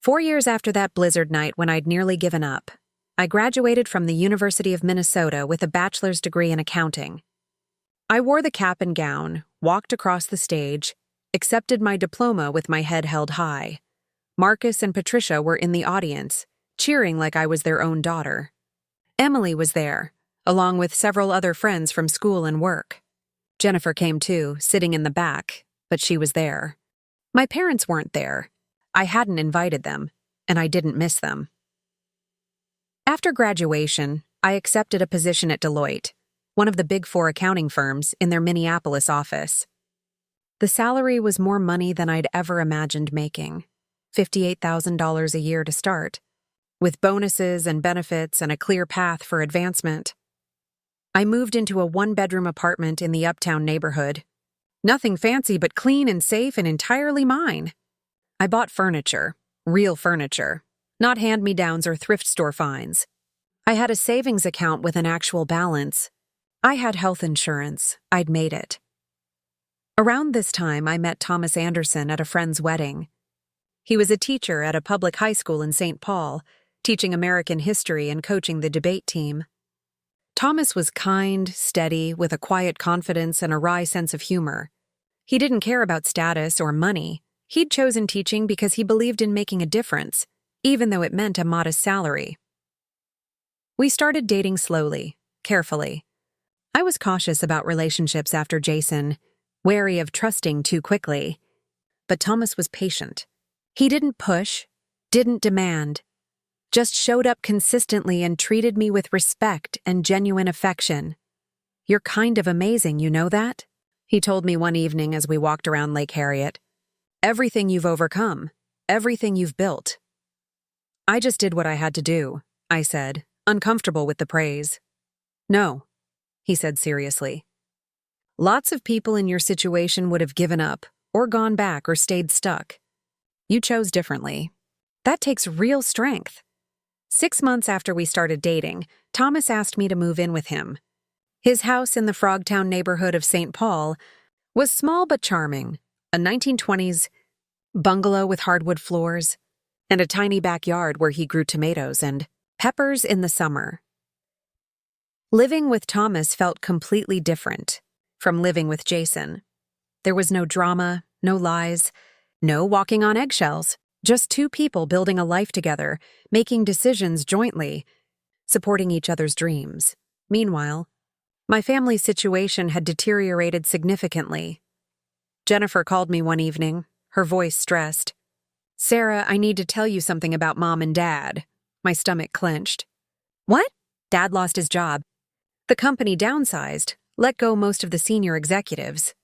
4 years after that blizzard night when I'd nearly given up, I graduated from the University of Minnesota with a bachelor's degree in accounting. I wore the cap and gown, walked across the stage, accepted my diploma with my head held high. Marcus and Patricia were in the audience, cheering like I was their own daughter. Emily was there, along with several other friends from school and work. Jennifer came too, sitting in the back, but she was there. My parents weren't there. I hadn't invited them, and I didn't miss them. After graduation, I accepted a position at Deloitte, one of the Big Four accounting firms, in their Minneapolis office. The salary was more money than I'd ever imagined making, $58,000 a year to start, with bonuses and benefits and a clear path for advancement. I moved into a one-bedroom apartment in the uptown neighborhood. Nothing fancy but clean and safe and entirely mine. I bought furniture, real furniture, not hand-me-downs or thrift store finds. I had a savings account with an actual balance. I had health insurance. I'd made it. Around this time, I met Thomas Anderson at a friend's wedding. He was a teacher at a public high school in St. Paul, teaching American history and coaching the debate team. Thomas was kind, steady, with a quiet confidence and a wry sense of humor. He didn't care about status or money. He'd chosen teaching because he believed in making a difference, even though it meant a modest salary. We started dating slowly, carefully. I was cautious about relationships after Jason, wary of trusting too quickly. But Thomas was patient. He didn't push, didn't demand, just showed up consistently and treated me with respect and genuine affection. "You're kind of amazing, you know that?" he told me one evening as we walked around Lake Harriet. "Everything you've overcome, everything you've built." "I just did what I had to do," I said, uncomfortable with the praise. "No," he said seriously. "Lots of people in your situation would have given up, or gone back, or stayed stuck. You chose differently. That takes real strength." 6 months after we started dating, Thomas asked me to move in with him. His house in the Frogtown neighborhood of St. Paul was small but charming, a 1920s bungalow with hardwood floors, and a tiny backyard where he grew tomatoes and peppers in the summer. Living with Thomas felt completely different from living with Jason. There was no drama, no lies, no walking on eggshells, just two people building a life together, making decisions jointly, supporting each other's dreams. Meanwhile, my family's situation had deteriorated significantly. Jennifer called me one evening, her voice stressed. "Sarah, I need to tell you something about Mom and Dad." My stomach clenched. "What?" "Dad lost his job. The company downsized, let go most of the senior executives.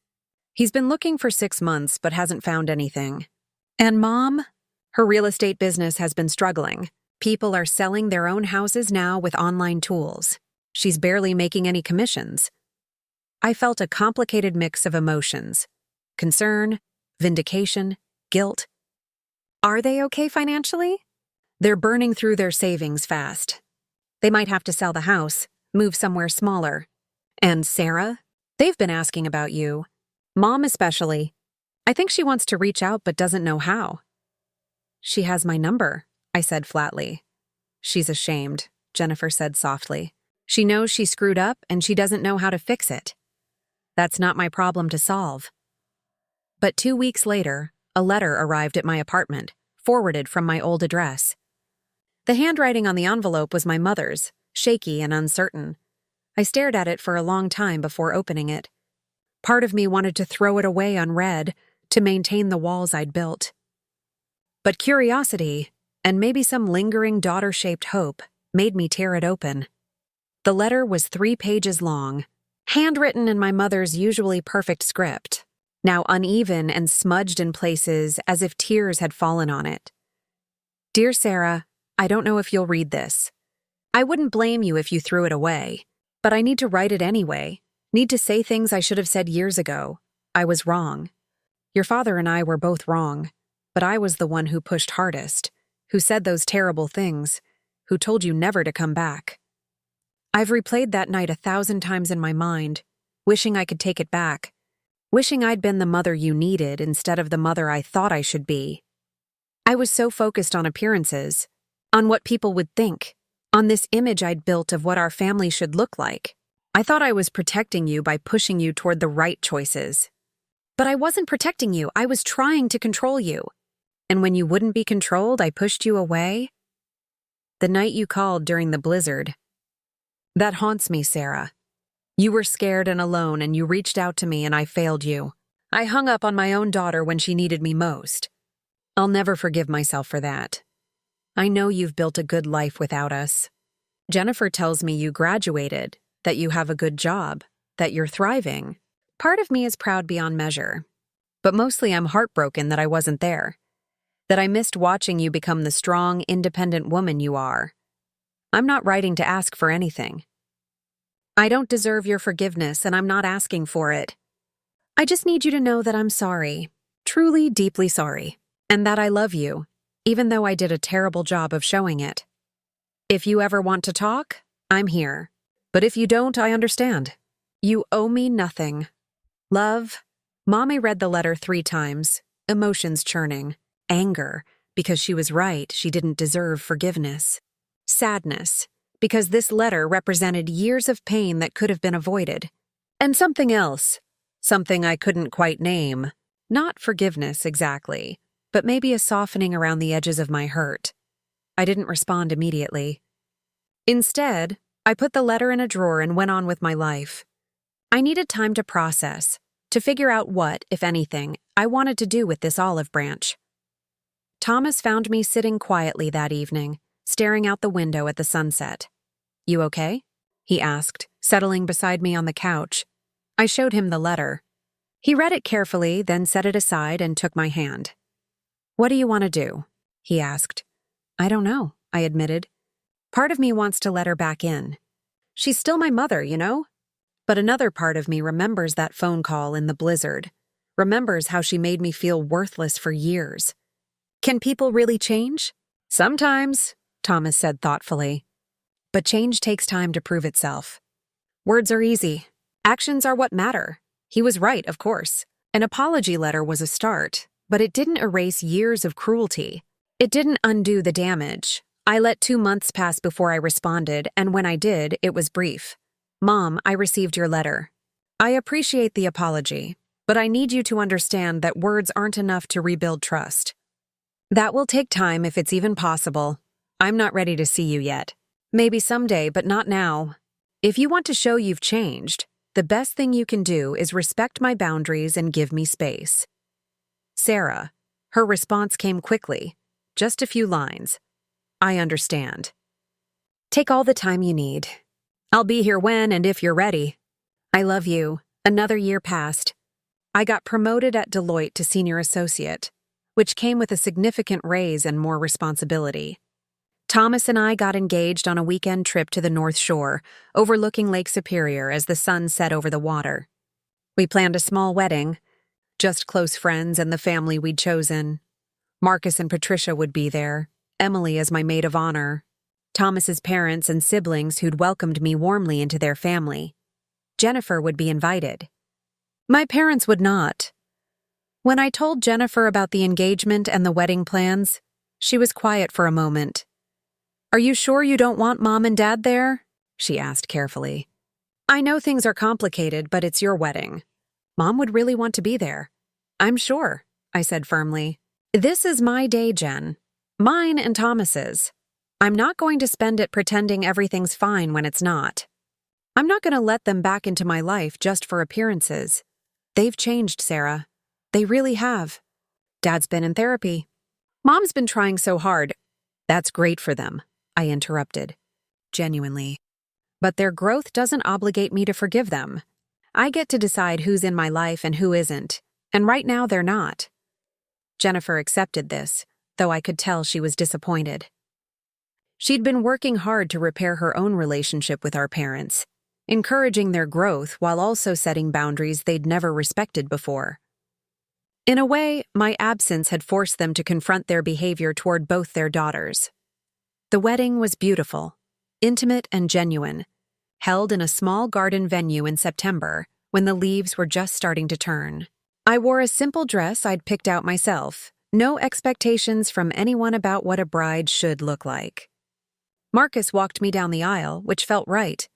He's been looking for 6 months but hasn't found anything. And Mom? Her real estate business has been struggling. People are selling their own houses now with online tools. She's barely making any commissions." I felt a complicated mix of emotions: concern, vindication, guilt. Are they okay financially? They're burning through their savings fast. They might have to sell the house, move somewhere smaller. And Sarah? They've been asking about you. Mom especially. I think she wants to reach out but doesn't know how. "She has my number," I said flatly. "She's ashamed," Jennifer said softly. "She knows she screwed up and she doesn't know how to fix it. That's not my problem to solve." But 2 weeks later, a letter arrived at my apartment, forwarded from my old address. The handwriting on the envelope was my mother's, shaky and uncertain. I stared at it for a long time before opening it. Part of me wanted to throw it away unread, to maintain the walls I'd built. But curiosity, and maybe some lingering daughter-shaped hope, made me tear it open. The letter was 3 pages long, handwritten in my mother's usually perfect script, now uneven and smudged in places as if tears had fallen on it. "Dear Sarah, I don't know if you'll read this. I wouldn't blame you if you threw it away, but I need to write it anyway. Need to say things I should have said years ago. I was wrong. Your father and I were both wrong, but I was the one who pushed hardest, who said those terrible things, who told you never to come back. I've replayed that night 1,000 times in my mind, wishing I could take it back, wishing I'd been the mother you needed instead of the mother I thought I should be. I was so focused on appearances, on what people would think, on this image I'd built of what our family should look like. I thought I was protecting you by pushing you toward the right choices. But I wasn't protecting you, I was trying to control you. And when you wouldn't be controlled, I pushed you away. The night you called during the blizzard. That haunts me, Sarah. You were scared and alone, and you reached out to me, and I failed you. I hung up on my own daughter when she needed me most. I'll never forgive myself for that. I know you've built a good life without us. Jennifer tells me you graduated, that you have a good job, that you're thriving. Part of me is proud beyond measure. But mostly I'm heartbroken that I wasn't there, that I missed watching you become the strong, independent woman you are. I'm not writing to ask for anything. I don't deserve your forgiveness, and I'm not asking for it. I just need you to know that I'm sorry, truly, deeply sorry, and that I love you, even though I did a terrible job of showing it. If you ever want to talk, I'm here. But if you don't, I understand. You owe me nothing. Love." Mommy read the letter 3 times, emotions churning. Anger, because she was right, she didn't deserve forgiveness. Sadness, because this letter represented years of pain that could have been avoided. And something else, something I couldn't quite name. Not forgiveness exactly, but maybe a softening around the edges of my hurt. I didn't respond immediately. Instead, I put the letter in a drawer and went on with my life. I needed time to process, to figure out what, if anything, I wanted to do with this olive branch. Thomas found me sitting quietly that evening, staring out the window at the sunset. "You okay?" he asked, settling beside me on the couch. I showed him the letter. He read it carefully, then set it aside and took my hand. "What do you want to do?" he asked. "I don't know," I admitted. "Part of me wants to let her back in. She's still my mother, you know? But another part of me remembers that phone call in the blizzard, remembers how she made me feel worthless for years. Can people really change? Sometimes, Thomas said thoughtfully. But change takes time to prove itself. Words are easy. Actions are what matter. He was right, of course. An apology letter was a start, but it didn't erase years of cruelty. It didn't undo the damage. I let 2 months pass before I responded, and when I did, it was brief. "Mom, I received your letter. I appreciate the apology, but I need you to understand that words aren't enough to rebuild trust. That will take time if it's even possible. I'm not ready to see you yet. Maybe someday, but not now. If you want to show you've changed, the best thing you can do is respect my boundaries and give me space." Sarah. Her response came quickly. Just a few lines. "I understand. Take all the time you need. I'll be here when and if you're ready. I love you." Another year passed. I got promoted at Deloitte to senior associate, which came with a significant raise and more responsibility. Thomas and I got engaged on a weekend trip to the North Shore, overlooking Lake Superior as the sun set over the water. We planned a small wedding, just close friends and the family we'd chosen. Marcus and Patricia would be there, Emily as my maid of honor, Thomas's parents and siblings who'd welcomed me warmly into their family. Jennifer would be invited. My parents would not. When I told Jennifer about the engagement and the wedding plans, she was quiet for a moment. "Are you sure you don't want Mom and Dad there?" she asked carefully. "I know things are complicated, but it's your wedding. Mom would really want to be there." "I'm sure," I said firmly. "This is my day, Jen. Mine and Thomas's. I'm not going to spend it pretending everything's fine when it's not. I'm not going to let them back into my life just for appearances. They've changed, Sarah. They really have. Dad's been in therapy. Mom's been trying so hard." "That's great for them," I interrupted. Genuinely. "But their growth doesn't obligate me to forgive them. I get to decide who's in my life and who isn't, and right now they're not." Jennifer accepted this, though I could tell she was disappointed. She'd been working hard to repair her own relationship with our parents, encouraging their growth while also setting boundaries they'd never respected before. In a way, my absence had forced them to confront their behavior toward both their daughters. The wedding was beautiful, intimate and genuine, held in a small garden venue in September when the leaves were just starting to turn. I wore a simple dress I'd picked out myself, no expectations from anyone about what a bride should look like. Marcus walked me down the aisle, which felt right.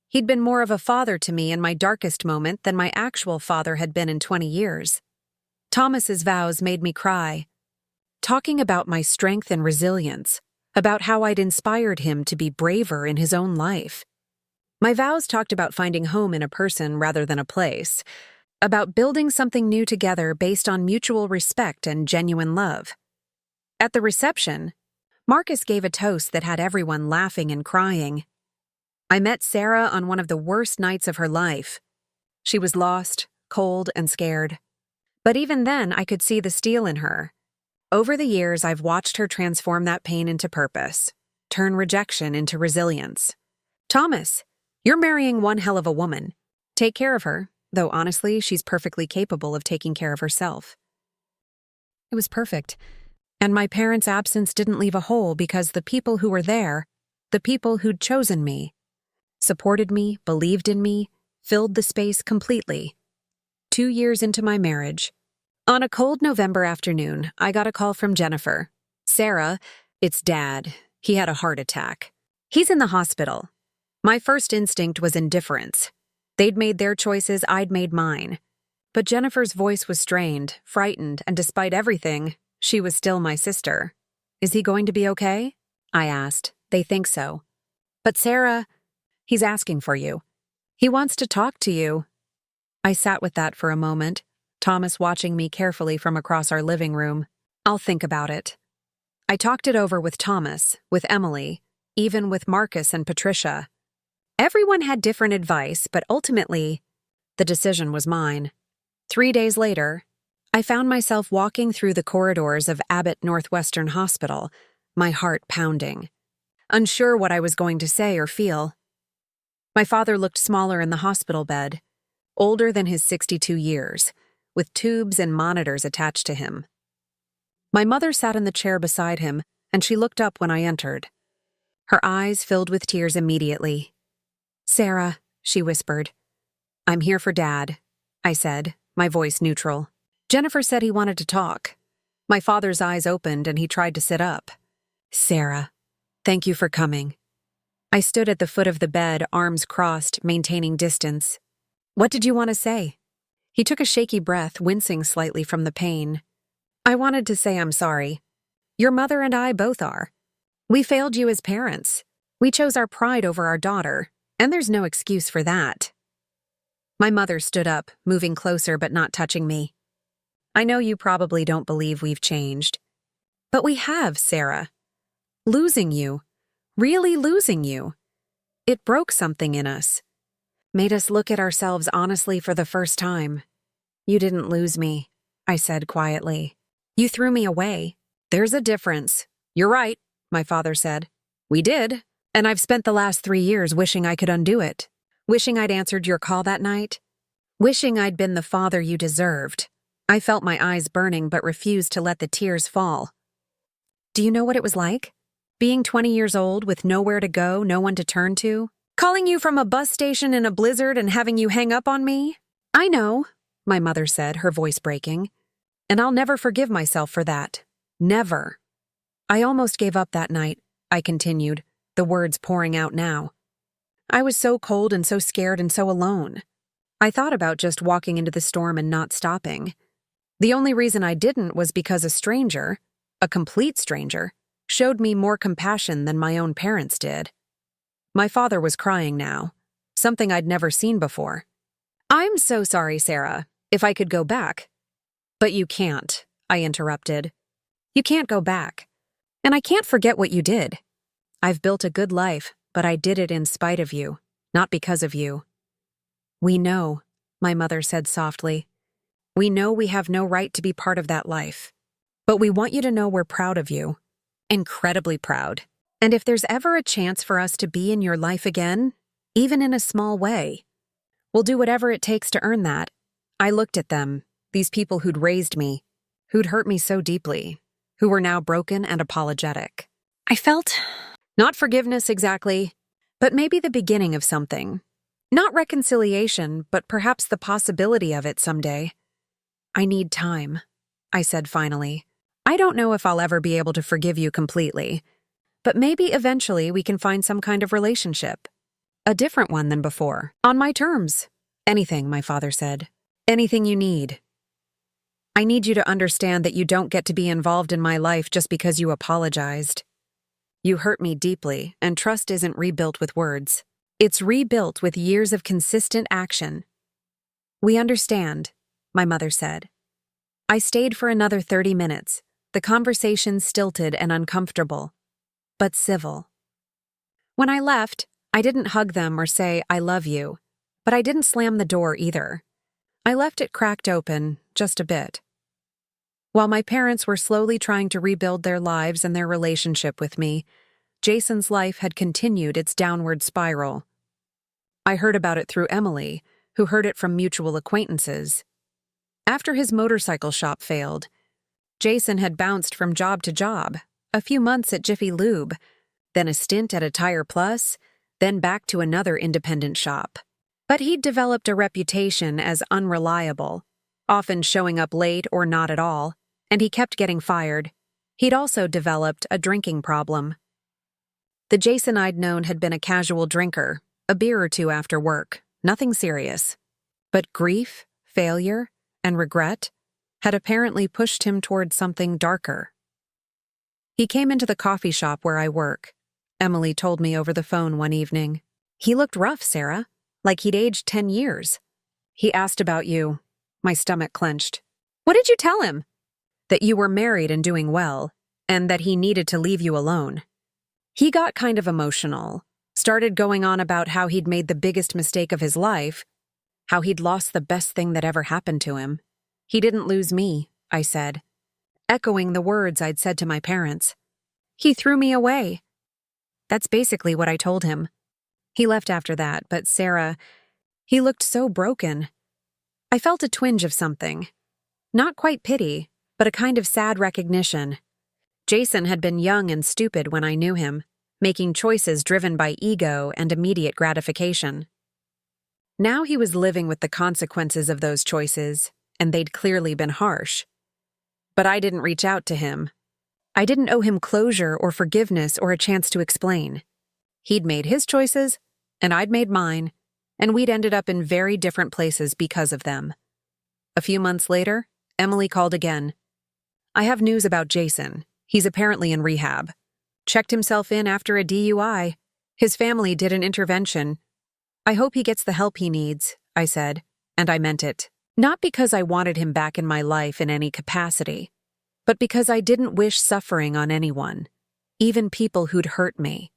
He'd been more of a father to me in my darkest moment than my actual father had been in 20 years. Thomas's vows made me cry, talking about my strength and resilience, about how I'd inspired him to be braver in his own life. My vows talked about finding home in a person rather than a place, about building something new together based on mutual respect and genuine love. At the reception, Marcus gave a toast that had everyone laughing and crying. I met Sarah on one of the worst nights of her life. She was lost, cold, and scared. But even then, I could see the steel in her. Over the years, I've watched her transform that pain into purpose, turn rejection into resilience. "Thomas, you're marrying one hell of a woman. Take care of her, though honestly, she's perfectly capable of taking care of herself." It was perfect. And my parents' absence didn't leave a hole because the people who were there, the people who'd chosen me, supported me, believed in me, filled the space completely. 2 years into my marriage, on a cold November afternoon, I got a call from Jennifer. "Sarah, it's Dad. He had a heart attack. He's in the hospital." My first instinct was indifference. They'd made their choices, I'd made mine. But Jennifer's voice was strained, frightened, and despite everything, she was still my sister. "Is he going to be okay?" I asked. "They think so." But Sarah, he's asking for you. He wants to talk to you. I sat with that for a moment, Thomas watching me carefully from across our living room. I'll think about it. I talked it over with Thomas, with Emily, even with Marcus and Patricia. Everyone had different advice, but ultimately, the decision was mine. 3 days later, I found myself walking through the corridors of Abbott Northwestern Hospital, my heart pounding, unsure what I was going to say or feel. My father looked smaller in the hospital bed, older than his 62 years, with tubes and monitors attached to him. My mother sat in the chair beside him, and she looked up when I entered. Her eyes filled with tears immediately. "Sarah," she whispered. "I'm here for Dad," I said, my voice neutral. Jennifer said he wanted to talk. My father's eyes opened and he tried to sit up. "Sarah, thank you for coming." I stood at the foot of the bed, arms crossed, maintaining distance. "What did you want to say?" He took a shaky breath, wincing slightly from the pain. "I wanted to say I'm sorry. Your mother and I both are. We failed you as parents. We chose our pride over our daughter, and there's no excuse for that." My mother stood up, moving closer but not touching me. "I know you probably don't believe we've changed. But we have, Sarah. Losing you, really losing you. It broke something in us. Made us look at ourselves honestly for the first time. You didn't lose me," I said quietly. "You threw me away." "There's a difference. You're right," my father said. "We did, and I've spent the last 3 years wishing I could undo it. Wishing I'd answered your call that night. Wishing I'd been the father you deserved." I felt my eyes burning but refused to let the tears fall. "Do you know what it was like? Being 20 years old with nowhere to go, no one to turn to? Calling you from a bus station in a blizzard and having you hang up on me?" "I know," my mother said, her voice breaking. "And I'll never forgive myself for that. Never. I almost gave up that night," I continued, the words pouring out now. "I was so cold and so scared and so alone. I thought about just walking into the storm and not stopping. The only reason I didn't was because a stranger, a complete stranger, showed me more compassion than my own parents did." My father was crying now, something I'd never seen before. "I'm so sorry, Sarah. If I could go back." "But you can't," I interrupted. "You can't go back. And I can't forget what you did. I've built a good life, but I did it in spite of you, not because of you." "We know," my mother said softly. "We know we have no right to be part of that life. But we want you to know we're proud of you. Incredibly proud. And if there's ever a chance for us to be in your life again, even in a small way, we'll do whatever it takes to earn that." I looked at them, these people who'd raised me, who'd hurt me so deeply, who were now broken and apologetic. I felt, not forgiveness exactly, but maybe the beginning of something. Not reconciliation, but perhaps the possibility of it someday. "I need time," I said finally. "I don't know if I'll ever be able to forgive you completely, but maybe eventually we can find some kind of relationship. A different one than before, on my terms." "Anything," my father said. "Anything you need. I need you to understand that you don't get to be involved in my life just because you apologized. You hurt me deeply, and trust isn't rebuilt with words. It's rebuilt with years of consistent action." "We understand," my mother said. I stayed for another 30 minutes, the conversation stilted and uncomfortable, but civil. When I left, I didn't hug them or say, "I love you," but I didn't slam the door either. I left it cracked open, just a bit. While my parents were slowly trying to rebuild their lives and their relationship with me, Jason's life had continued its downward spiral. I heard about it through Emily, who heard it from mutual acquaintances. After his motorcycle shop failed, Jason had bounced from job to job, a few months at Jiffy Lube, then a stint at a Tire Plus, then back to another independent shop. But he'd developed a reputation as unreliable, often showing up late or not at all, and he kept getting fired. He'd also developed a drinking problem. The Jason I'd known had been a casual drinker, a beer or two after work, nothing serious. But grief, failure, and regret had apparently pushed him toward something darker. He came into the coffee shop where I work, Emily told me over the phone one evening. He looked rough, Sarah, like he'd aged 10 years. He asked about you. My stomach clenched. What did you tell him? That you were married and doing well, and that he needed to leave you alone. He got kind of emotional, started going on about how he'd made the biggest mistake of his life, how he'd lost the best thing that ever happened to him. He didn't lose me, I said, echoing the words I'd said to my parents. He threw me away. That's basically what I told him. He left after that, but Sarah, he looked so broken. I felt a twinge of something. Not quite pity, but a kind of sad recognition. Jason had been young and stupid when I knew him, making choices driven by ego and immediate gratification. Now he was living with the consequences of those choices, and they'd clearly been harsh. But I didn't reach out to him. I didn't owe him closure or forgiveness or a chance to explain. He'd made his choices, and I'd made mine, and we'd ended up in very different places because of them. A few months later, Emily called again. I have news about Jason. He's apparently in rehab. Checked himself in after a DUI. His family did an intervention. I hope he gets the help he needs, I said, and I meant it. Not because I wanted him back in my life in any capacity, but because I didn't wish suffering on anyone, even people who'd hurt me.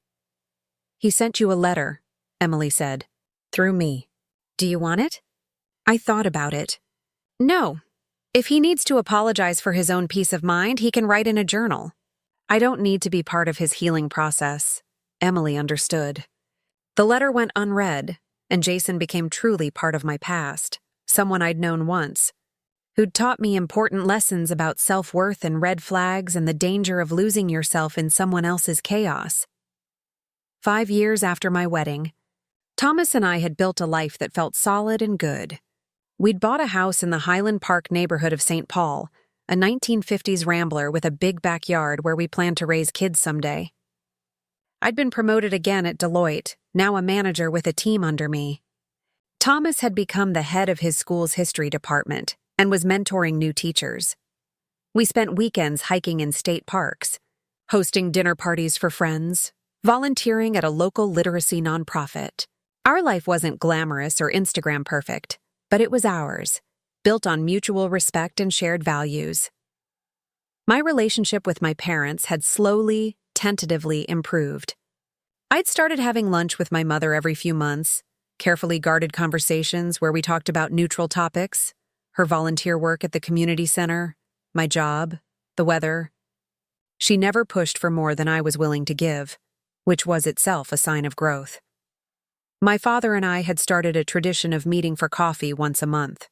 He sent you a letter, Emily said, through me. Do you want it? I thought about it. No. If he needs to apologize for his own peace of mind, he can write in a journal. I don't need to be part of his healing process. Emily understood. The letter went unread, and Jason became truly part of my past, someone I'd known once, who'd taught me important lessons about self-worth and red flags and the danger of losing yourself in someone else's chaos. 5 years after my wedding, Thomas and I had built a life that felt solid and good. We'd bought a house in the Highland Park neighborhood of St. Paul, a 1950s rambler with a big backyard where we planned to raise kids someday. I'd been promoted again at Deloitte, now a manager with a team under me. Thomas had become the head of his school's history department and was mentoring new teachers. We spent weekends hiking in state parks, hosting dinner parties for friends, volunteering at a local literacy nonprofit. Our life wasn't glamorous or Instagram perfect, but it was ours, built on mutual respect and shared values. My relationship with my parents had slowly, tentatively improved. I'd started having lunch with my mother every few months, carefully guarded conversations where we talked about neutral topics, her volunteer work at the community center, my job, the weather. She never pushed for more than I was willing to give, which was itself a sign of growth. My father and I had started a tradition of meeting for coffee once a month.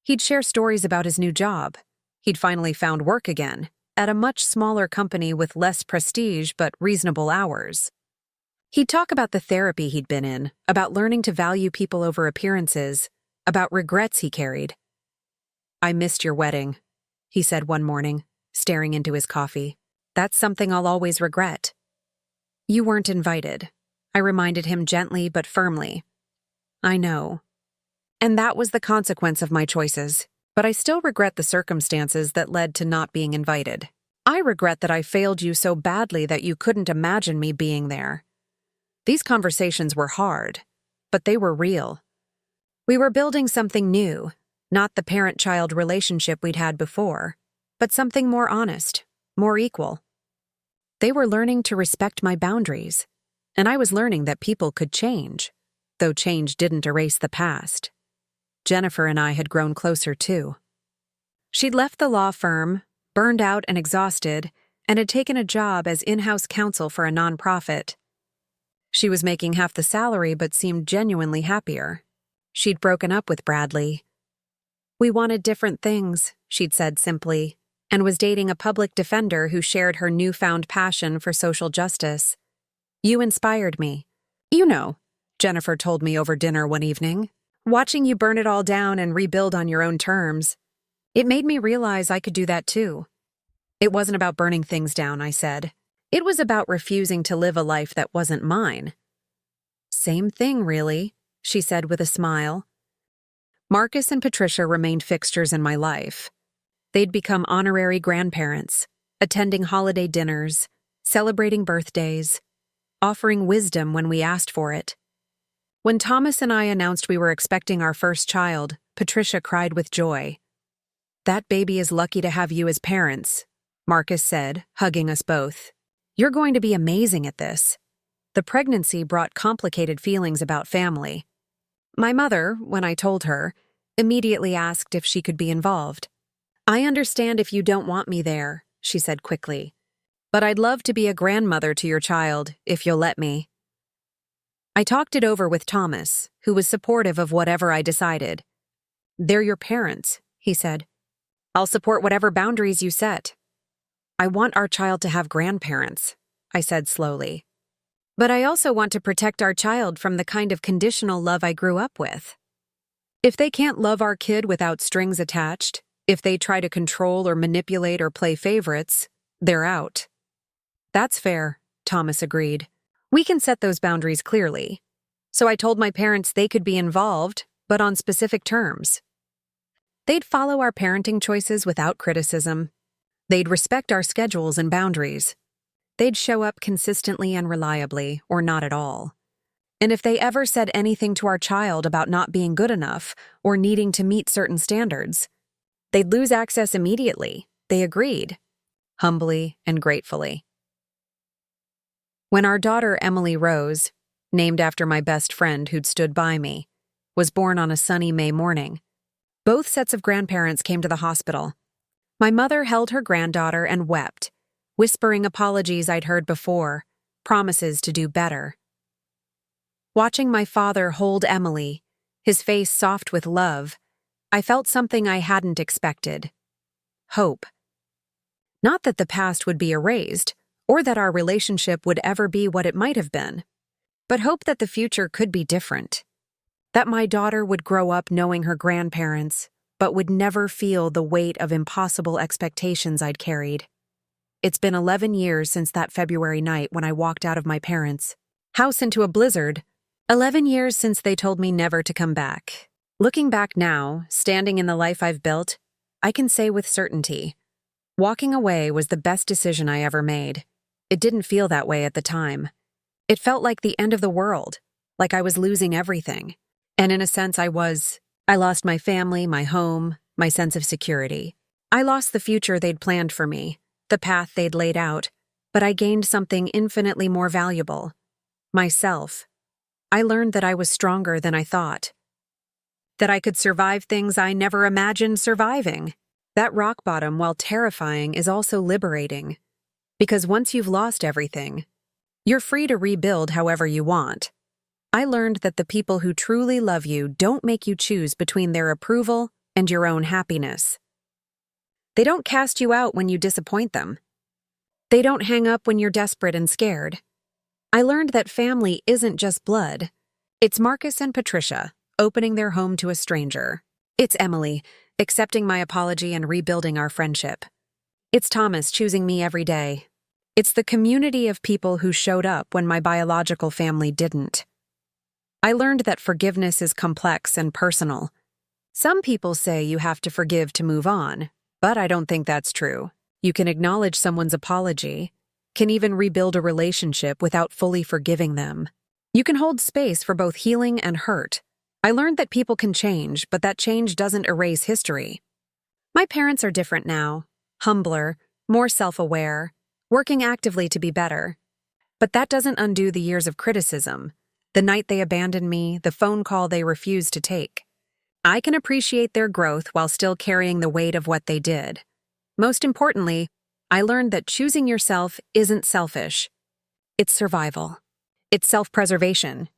He'd share stories about his new job. He'd finally found work again, at a much smaller company with less prestige but reasonable hours. He'd talk about the therapy he'd been in, about learning to value people over appearances, about regrets he carried. I missed your wedding, he said one morning, staring into his coffee. That's something I'll always regret. You weren't invited, I reminded him gently but firmly. I know. And that was the consequence of my choices, but I still regret the circumstances that led to not being invited. I regret that I failed you so badly that you couldn't imagine me being there. These conversations were hard, but they were real. We were building something new, not the parent-child relationship we'd had before, but something more honest, more equal. They were learning to respect my boundaries, and I was learning that people could change, though change didn't erase the past. Jennifer and I had grown closer too. She'd left the law firm, burned out and exhausted, and had taken a job as in-house counsel for a nonprofit. She was making half the salary but seemed genuinely happier. She'd broken up with Bradley. We wanted different things, she'd said simply, and was dating a public defender who shared her newfound passion for social justice. You inspired me. You know, Jennifer told me over dinner one evening, watching you burn it all down and rebuild on your own terms. It made me realize I could do that too. It wasn't about burning things down, I said. It was about refusing to live a life that wasn't mine. Same thing, really, she said with a smile. Marcus and Patricia remained fixtures in my life. They'd become honorary grandparents, attending holiday dinners, celebrating birthdays. offering wisdom when we asked for it. When Thomas and I announced we were expecting our first child, Patricia cried with joy. "That baby is lucky to have you as parents," Marcus said, hugging us both. "You're going to be amazing at this." The pregnancy brought complicated feelings about family. My mother, when I told her, immediately asked if she could be involved. "I understand if you don't want me there," she said quickly. "But I'd love to be a grandmother to your child, if you'll let me." I talked it over with Thomas, who was supportive of whatever I decided. "They're your parents," he said. "I'll support whatever boundaries you set." "I want our child to have grandparents," I said slowly. "But I also want to protect our child from the kind of conditional love I grew up with. If they can't love our kid without strings attached, if they try to control or manipulate or play favorites, they're out." "That's fair," Thomas agreed. "We can set those boundaries clearly." So I told my parents they could be involved, but on specific terms. They'd follow our parenting choices without criticism. They'd respect our schedules and boundaries. They'd show up consistently and reliably, or not at all. And if they ever said anything to our child about not being good enough or needing to meet certain standards, they'd lose access immediately. They agreed, humbly and gratefully. When our daughter Emily Rose, named after my best friend who'd stood by me, was born on a sunny May morning, both sets of grandparents came to the hospital. My mother held her granddaughter and wept, whispering apologies I'd heard before, promises to do better. Watching my father hold Emily, his face soft with love, I felt something I hadn't expected. Hope. Not that the past would be erased, or that our relationship would ever be what it might have been, but hope that the future could be different. That my daughter would grow up knowing her grandparents, but would never feel the weight of impossible expectations I'd carried. It's been 11 years since that February night when I walked out of my parents' house into a blizzard. 11 years since they told me never to come back. Looking back now, standing in the life I've built, I can say with certainty, walking away was the best decision I ever made. It didn't feel that way at the time. It felt like the end of the world, like I was losing everything. And in a sense I was. I lost my family, my home, my sense of security. I lost the future they'd planned for me, the path they'd laid out, but I gained something infinitely more valuable. Myself. I learned that I was stronger than I thought. That I could survive things I never imagined surviving. That rock bottom, while terrifying, is also liberating. Because once you've lost everything, you're free to rebuild however you want. I learned that the people who truly love you don't make you choose between their approval and your own happiness. They don't cast you out when you disappoint them. They don't hang up when you're desperate and scared. I learned that family isn't just blood. It's Marcus and Patricia opening their home to a stranger. It's Emily accepting my apology and rebuilding our friendship. It's Thomas choosing me every day. It's the community of people who showed up when my biological family didn't. I learned that forgiveness is complex and personal. Some people say you have to forgive to move on, but I don't think that's true. You can acknowledge someone's apology, can even rebuild a relationship without fully forgiving them. You can hold space for both healing and hurt. I learned that people can change, but that change doesn't erase history. My parents are different now, humbler, more self-aware, working actively to be better. But that doesn't undo the years of criticism, the night they abandoned me, the phone call they refused to take. I can appreciate their growth while still carrying the weight of what they did. Most importantly, I learned that choosing yourself isn't selfish. It's survival. It's self-preservation.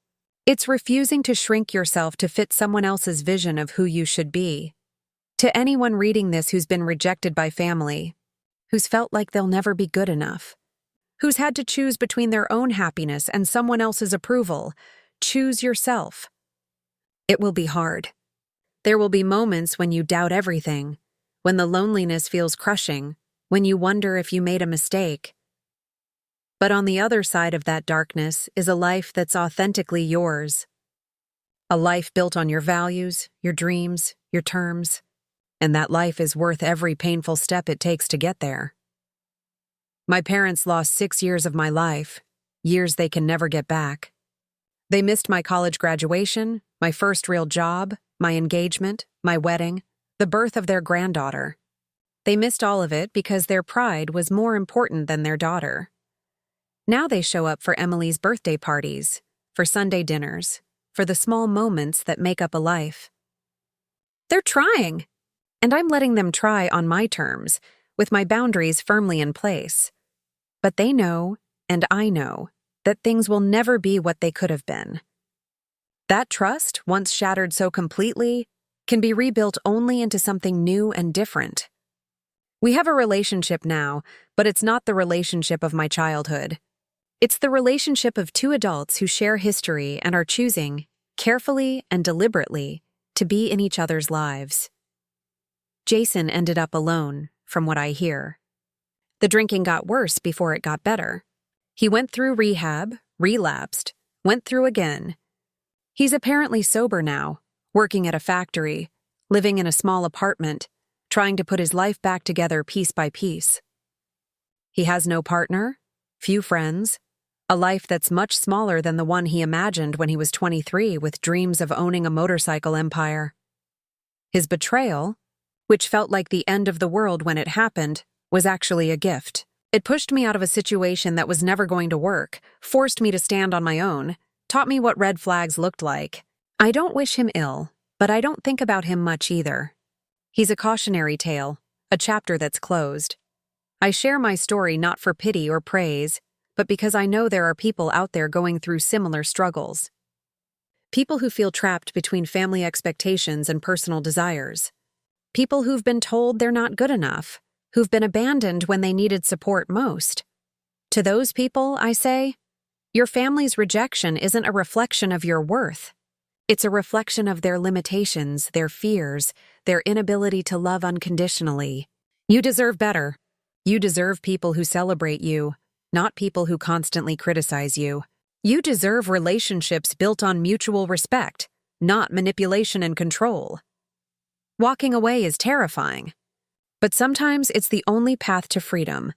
It's refusing to shrink yourself to fit someone else's vision of who you should be. To anyone reading this who's been rejected by family, who's felt like they'll never be good enough, who's had to choose between their own happiness and someone else's approval, choose yourself. It will be hard. There will be moments when you doubt everything, when the loneliness feels crushing, when you wonder if you made a mistake. But on the other side of that darkness is a life that's authentically yours. A life built on your values, your dreams, your terms, and that life is worth every painful step it takes to get there. My parents lost 6 years of my life, years they can never get back. They missed my college graduation, my first real job, my engagement, my wedding, the birth of their granddaughter. They missed all of it because their pride was more important than their daughter. Now they show up for Emily's birthday parties, for Sunday dinners, for the small moments that make up a life. They're trying, and I'm letting them try on my terms, with my boundaries firmly in place. But they know, and I know, that things will never be what they could have been. That trust, once shattered so completely, can be rebuilt only into something new and different. We have a relationship now, but it's not the relationship of my childhood. It's the relationship of two adults who share history and are choosing, carefully and deliberately, to be in each other's lives. Jason ended up alone, from what I hear. The drinking got worse before it got better. He went through rehab, relapsed, went through again. He's apparently sober now, working at a factory, living in a small apartment, trying to put his life back together piece by piece. He has no partner, few friends, a life that's much smaller than the one he imagined when he was 23 with dreams of owning a motorcycle empire. His betrayal, which felt like the end of the world when it happened, was actually a gift. It pushed me out of a situation that was never going to work, forced me to stand on my own, taught me what red flags looked like. I don't wish him ill, but I don't think about him much either. He's a cautionary tale, a chapter that's closed. I share my story not for pity or praise, but because I know there are people out there going through similar struggles. People who feel trapped between family expectations and personal desires. People who've been told they're not good enough, who've been abandoned when they needed support most. To those people, I say, your family's rejection isn't a reflection of your worth. It's a reflection of their limitations, their fears, their inability to love unconditionally. You deserve better. You deserve people who celebrate you, not people who constantly criticize you. You deserve relationships built on mutual respect, not manipulation and control. Walking away is terrifying, but sometimes it's the only path to freedom.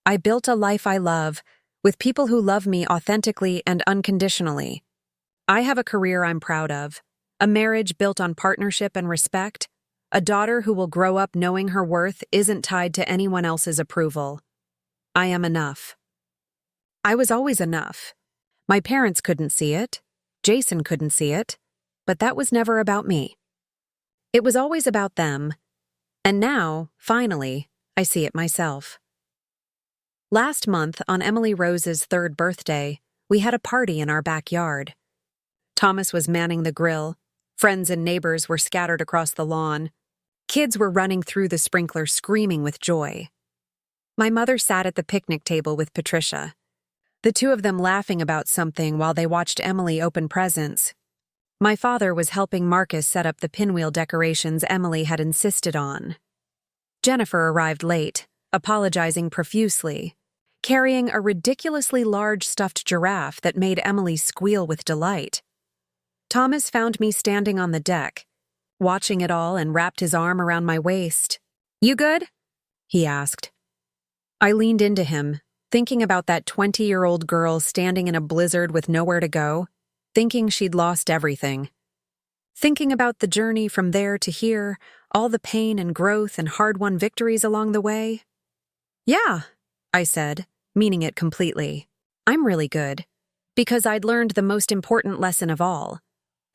I built a life I love, with people who love me authentically and unconditionally. I have a career I'm proud of, a marriage built on partnership and respect, a daughter who will grow up knowing her worth isn't tied to anyone else's approval. I am enough. I was always enough. My parents couldn't see it, Jason couldn't see it, but that was never about me. It was always about them, and now, finally, I see it myself. Last month, on Emily Rose's 3rd birthday, we had a party in our backyard. Thomas was manning the grill. Friends and neighbors were scattered across the lawn. Kids were running through the sprinkler screaming with joy. My mother sat at the picnic table with Patricia, the two of them laughing about something while they watched Emily open presents. My father was helping Marcus set up the pinwheel decorations Emily had insisted on. Jennifer arrived late, apologizing profusely, carrying a ridiculously large stuffed giraffe that made Emily squeal with delight. Thomas found me standing on the deck, watching it all, and wrapped his arm around my waist. "You good?" he asked. I leaned into him, thinking about that 20-year-old girl standing in a blizzard with nowhere to go, thinking she'd lost everything. Thinking about the journey from there to here, all the pain and growth and hard-won victories along the way. "Yeah," I said, meaning it completely. "I'm really good." Because I'd learned the most important lesson of all.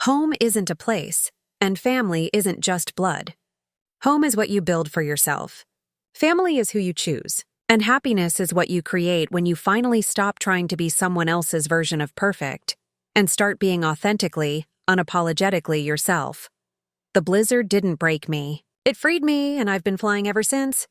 Home isn't a place, and family isn't just blood. Home is what you build for yourself. Family is who you choose, and happiness is what you create when you finally stop trying to be someone else's version of perfect and start being authentically, unapologetically yourself. The blizzard didn't break me. It freed me, and I've been flying ever since.